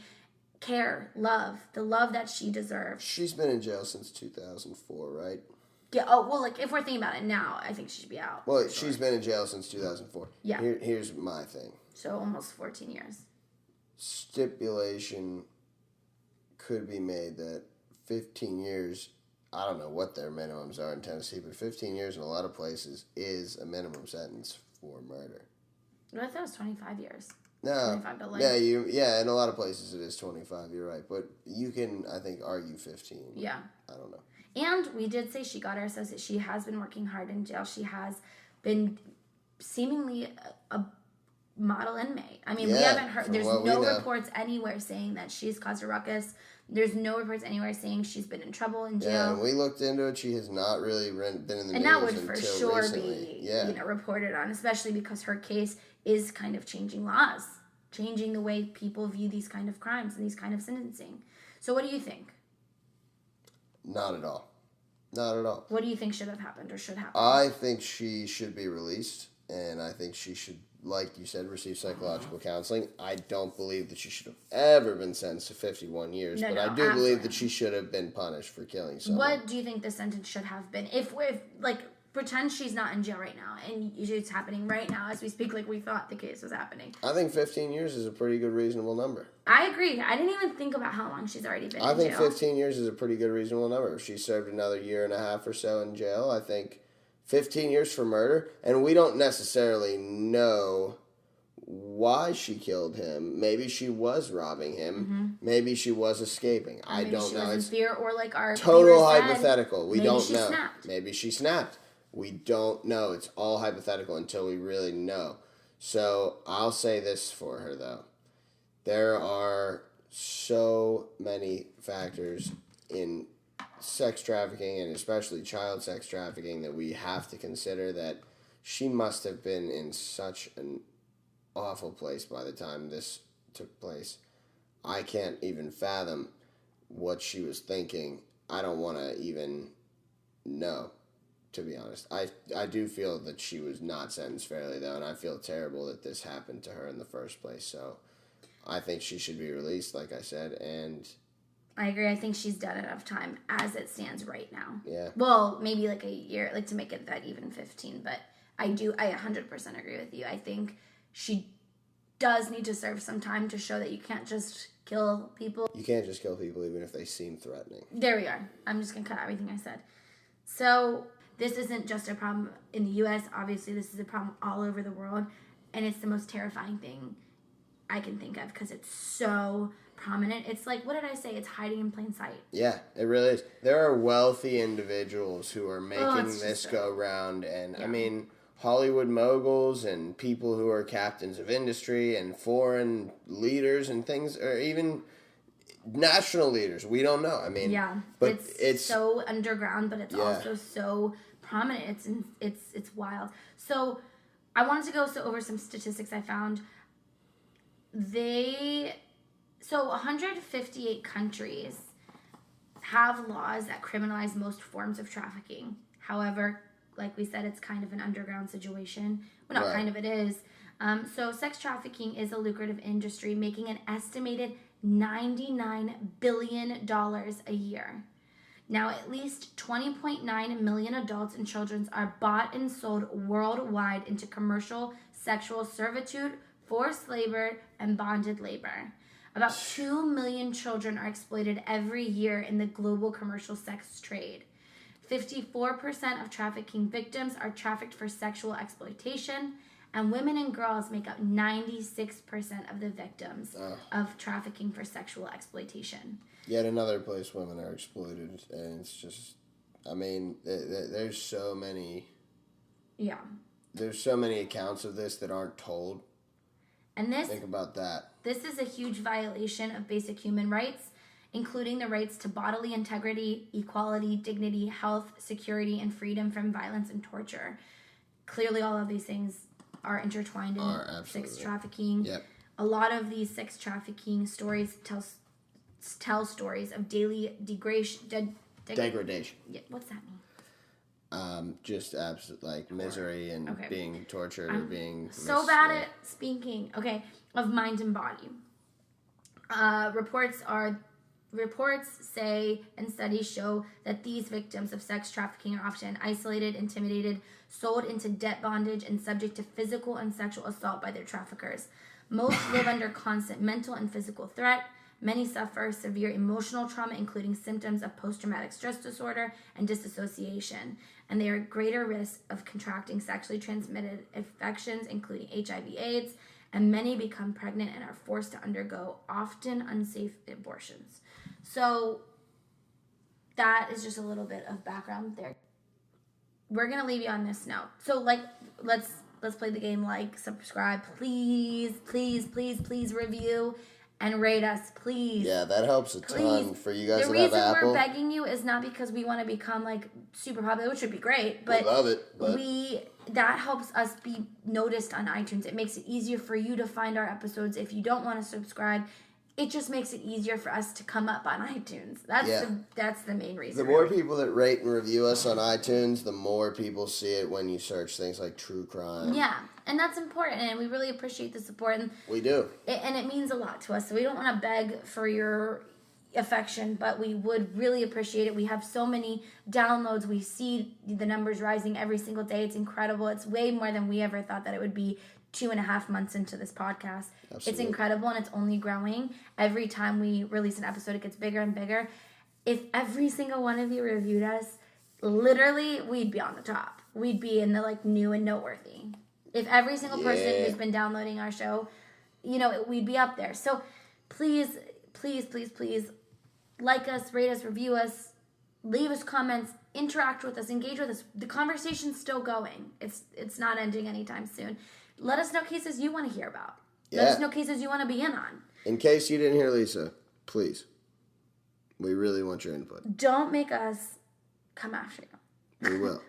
care, love, the love that she deserves. She's been in jail since 2004, right? Yeah. Oh, well, if we're thinking about it now, I think she should be out. Well, she's been in jail since 2004. Yeah. Here's my thing. So almost 14 years. Stipulation could be made that 15 years, I don't know what their minimums are in Tennessee, but 15 years in a lot of places is a minimum sentence for murder. I thought it was 25 years. No. 25 to life. Yeah, in a lot of places it is 25, you're right. But you can, I think, argue 15. Yeah. I don't know. And we did say she got her associate. She has been working hard in jail. She has been seemingly a model inmate. I mean, we haven't heard, there's no reports anywhere saying that she's caused a ruckus. There's no reports anywhere saying she's been in trouble in jail. Yeah, and we looked into it. She has not really been in the news and that would until for sure recently. be reported on, especially because her case is kind of changing laws, changing the way people view these kind of crimes and these kind of sentencing. So what do you think? Not at all. Not at all. What do you think should have happened or should happen? I think she should be released, and I think she should, like you said, receive psychological counseling. I don't believe that she should have ever been sentenced to 51 years, but I do believe that she should have been punished for killing someone. What do you think the sentence should have been? If pretend she's not in jail right now, and it's happening right now as we speak, like we thought the case was happening. I think 15 years is a pretty good, reasonable number. I agree. I didn't even think about how long she's already been in jail. I think 15 years is a pretty good, reasonable number. If she served another year and a half or so in jail, I think 15 years for murder, and we don't necessarily know why she killed him. Maybe she was robbing him. Mm-hmm. Maybe she was escaping. I don't know. It's fear, or like our total hypothetical. We don't know. Snapped. Maybe she snapped. We don't know. It's all hypothetical until we really know. So I'll say this for her, though. There are so many factors in sex trafficking, and especially child sex trafficking, that we have to consider that she must have been in such an awful place by the time this took place. I can't even fathom what she was thinking. I don't want to even know, to be honest. I do feel that she was not sentenced fairly, though, and I feel terrible that this happened to her in the first place. So I think she should be released, like I said, and I agree. I think she's done enough time as it stands right now. Yeah. Well, maybe like a year, like to make it that even 15, but I 100% agree with you. I think she does need to serve some time to show that you can't just kill people. You can't just kill people even if they seem threatening. There we are. I'm just going to cut everything I said. So this isn't just a problem in the U.S. Obviously, this is a problem all over the world, and it's the most terrifying thing I can think of because it's so prominent. It's like, what did I say? It's hiding in plain sight. Yeah, it really is. There are wealthy individuals who are making this go round, and I mean, Hollywood moguls and people who are captains of industry and foreign leaders and things, or even national leaders. We don't know. I mean, but it's so underground, but it's also so prominent. It's wild. So I wanted to go over some statistics I found. 158 countries have laws that criminalize most forms of trafficking. However, like we said, it's kind of an underground situation. Well, not kind of, it is. So sex trafficking is a lucrative industry, making an estimated $99 billion a year. Now, at least 20.9 million adults and children are bought and sold worldwide into commercial sexual servitude, forced labor, and bonded labor. About 2 million children are exploited every year in the global commercial sex trade. 54% of trafficking victims are trafficked for sexual exploitation, and women and girls make up 96% of the victims of trafficking for sexual exploitation. Yet another place women are exploited, and it's just, I mean, there's so many. Yeah. There's so many accounts of this that aren't told. And think about that. This is a huge violation of basic human rights, including the rights to bodily integrity, equality, dignity, health, security, and freedom from violence and torture. Clearly, all of these things are intertwined in sex trafficking. Yep. A lot of these sex trafficking stories tell stories of daily degradation. Yeah, what's that mean? Just absolute misery and being tortured or being so bad at speaking. Okay, of mind and body. Reports say and studies show that these victims of sex trafficking are often isolated, intimidated, sold into debt bondage, and subject to physical and sexual assault by their traffickers. Most live under constant mental and physical threat. Many suffer severe emotional trauma, including symptoms of post-traumatic stress disorder and disassociation, and they are at greater risk of contracting sexually transmitted infections, including HIV/AIDS, and many become pregnant and are forced to undergo often unsafe abortions. So that is just a little bit of background there. We're going to leave you on this note. So, let's play the game. Subscribe, please review and rate us, please. Yeah, that helps a ton for you guys that have Apple. The reason we're begging you is not because we want to become super popular, which would be great, but we love it. That helps us be noticed on iTunes. It makes it easier for you to find our episodes. If you don't want to subscribe, it just makes it easier for us to come up on iTunes. That's the main reason. The more people that rate and review us on iTunes, the more people see it when you search things like true crime. Yeah, and that's important, and we really appreciate the support. And we do. And it means a lot to us, so we don't want to beg for your affection, but we would really appreciate it. We have so many downloads. We see the numbers rising every single day. It's incredible. It's way more than we ever thought that it would be 2.5 months into this podcast. Absolutely. It's incredible, and it's only growing. Every time we release an episode, it gets bigger and bigger. If every single one of you reviewed us, literally, we'd be on the top. We'd be in the new and noteworthy. If every single person who's been downloading our show, we'd be up there. So please like us, rate us, review us, leave us comments, interact with us, engage with us. The conversation's still going. It's not ending anytime soon. Let us know cases you want to hear about. Yeah. Let us know cases you want to be in on. In case you didn't hear Lisa, please. We really want your input. Don't make us come after you. We will.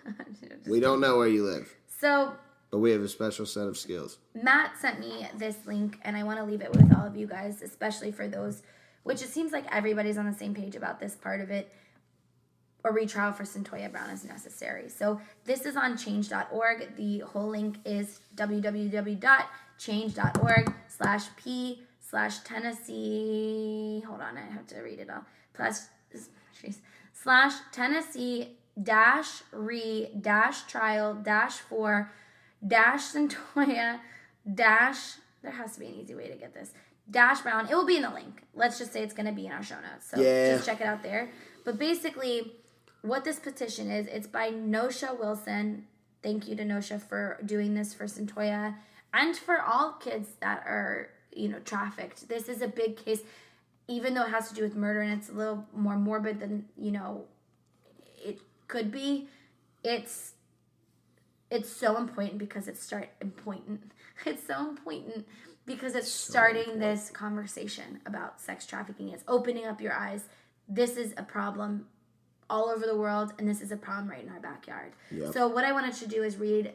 We don't know where you live. But we have a special set of skills. Matt sent me this link, and I want to leave it with all of you guys, especially for those, which it seems like everybody's on the same page about this part of it. A retrial for Cyntoia Brown is necessary. So this is on change.org. The whole link is www.change.org/p/Tennessee. Hold on, I have to read it all. /Tennessee-re-trial-for-Cyntoia- there has to be an easy way to get this. Brown. It will be in the link. Let's just say it's going to be in our show notes. So just check it out there. But basically, what this petition is, it's by Nosha Wilson. Thank you to Nosha for doing this for Cyntoia and for all kids that are, trafficked. This is a big case, even though it has to do with murder and it's a little more morbid than, it could be. It's so important because it's so important because it's starting this conversation about sex trafficking. It's opening up your eyes. This is a problem all over the world, and this is a problem right in our backyard. Yep. So what I wanted to do is read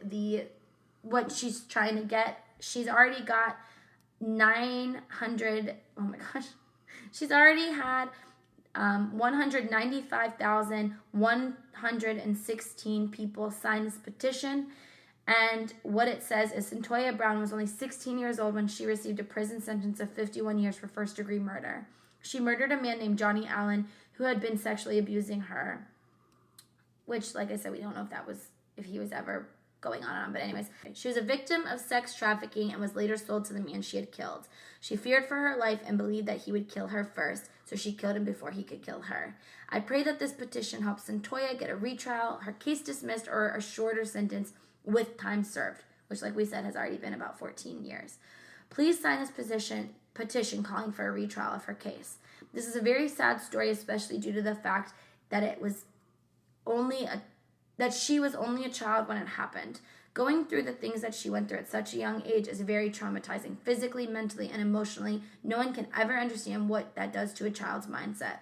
what she's trying to get. She's already got 900, oh my gosh. She's already had 195,116 people sign this petition. And what it says is Cyntoia Brown was only 16 years old when she received a prison sentence of 51 years for first-degree murder. She murdered a man named Johnny Allen who had been sexually abusing her, which, like I said, we don't know if he was ever going on. But anyways, she was a victim of sex trafficking and was later sold to the man she had killed. She feared for her life and believed that he would kill her first, so she killed him before he could kill her. I pray that this petition helps Cyntoia get a retrial, her case dismissed, or a shorter sentence with time served, which, like we said, has already been about 14 years. Please sign this petition calling for a retrial of her case. This is a very sad story, especially due to the fact that she was only a child when it happened. Going through the things that she went through at such a young age is very traumatizing, physically, mentally, and emotionally. No one can ever understand what that does to a child's mindset.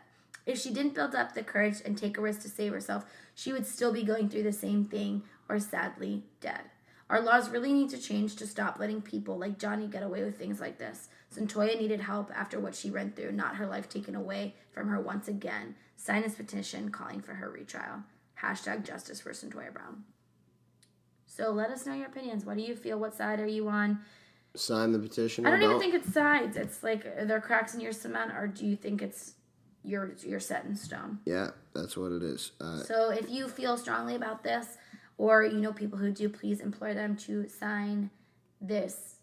If she didn't build up the courage and take a risk to save herself, she would still be going through the same thing or sadly dead. Our laws really need to change to stop letting people like Johnny get away with things like this. Cyntoia needed help after what she went through, not her life taken away from her once again. Sign this petition calling for her retrial. #Justice for Cyntoia Brown. So let us know your opinions. What do you feel? What side are you on? Sign the petition. I don't even think it's sides. It's like, are there cracks in your cement, or do you think it's you're set in stone? Yeah, that's what it is. So if you feel strongly about this, or you know people who do, please implore them to sign this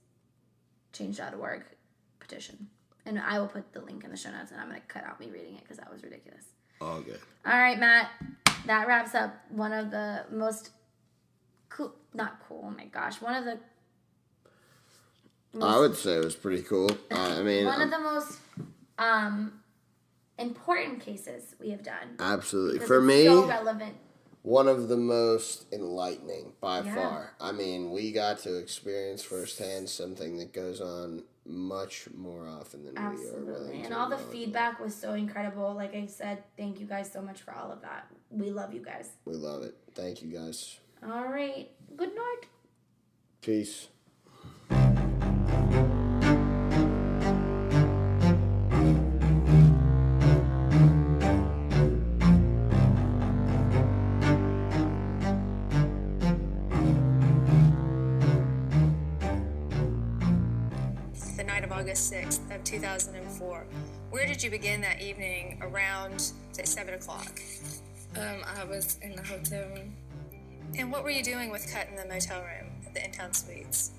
change.org petition. And I will put the link in the show notes, and I'm going to cut out me reading it because that was ridiculous. All good. All right, Matt. That wraps up one of the most cool, not cool, oh my gosh, one of the I would say it was pretty cool. I mean, one of the most important cases we have done. Absolutely. Because For it's me, so relevant. One of the most enlightening by far. I mean, we got to experience firsthand something that goes on much more often than we are willing to. And all the feedback was so incredible. Like I said, thank you guys so much for all of that. We love you guys. We love it. Thank you guys. All right. Good night. Peace. August 6th of 2004. Where did you begin that evening around, say, 7 o'clock? I was in the hotel room. And what were you doing with Cut in the motel room at the In-Town Suites?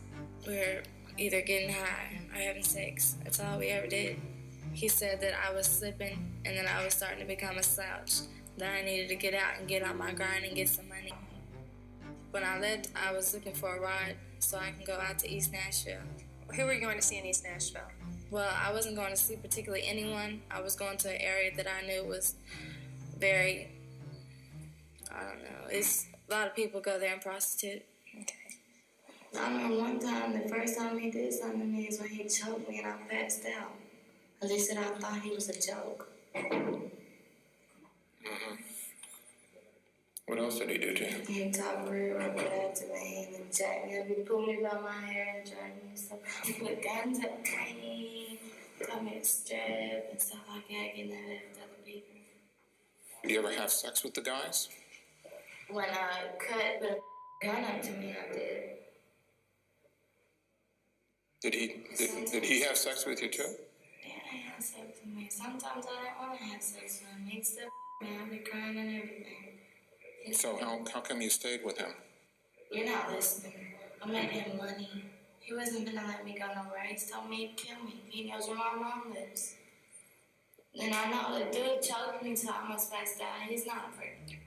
We were either getting high or having sex. That's all we ever did. He said that I was slipping and then I was starting to become a slouch, that I needed to get out and get on my grind and get some money. When I left, I was looking for a ride so I can go out to East Nashville. Who were you going to see in East Nashville? Well, I wasn't going to see particularly anyone. I was going to an area that I knew was very, I don't know, it's a lot of people go there and prostitute. Okay. I remember one time, the first time he did something to me is when he choked me and I passed out. At least I thought he was a joke. What else did he do to you? He talked real bad to me and then jacked me up. He pulled me by my hair and dragged me and stuff. He put guns at me, got me a strap and stuff like that, getting that with other people. Did you ever have sex with the guys? When I put a gun up to me, I did. Did he have sex with you too? Yeah, he had sex with me. Sometimes I didn't want to have sex with him. He'd still me. I'd be crying and everything. So how come you stayed with him? You're not listening. I made him money. He wasn't gonna let me go nowhere. He told me he'd kill me. He knows where my mom lives. And I know the dude choked me till I almost passed out. He's not a freak.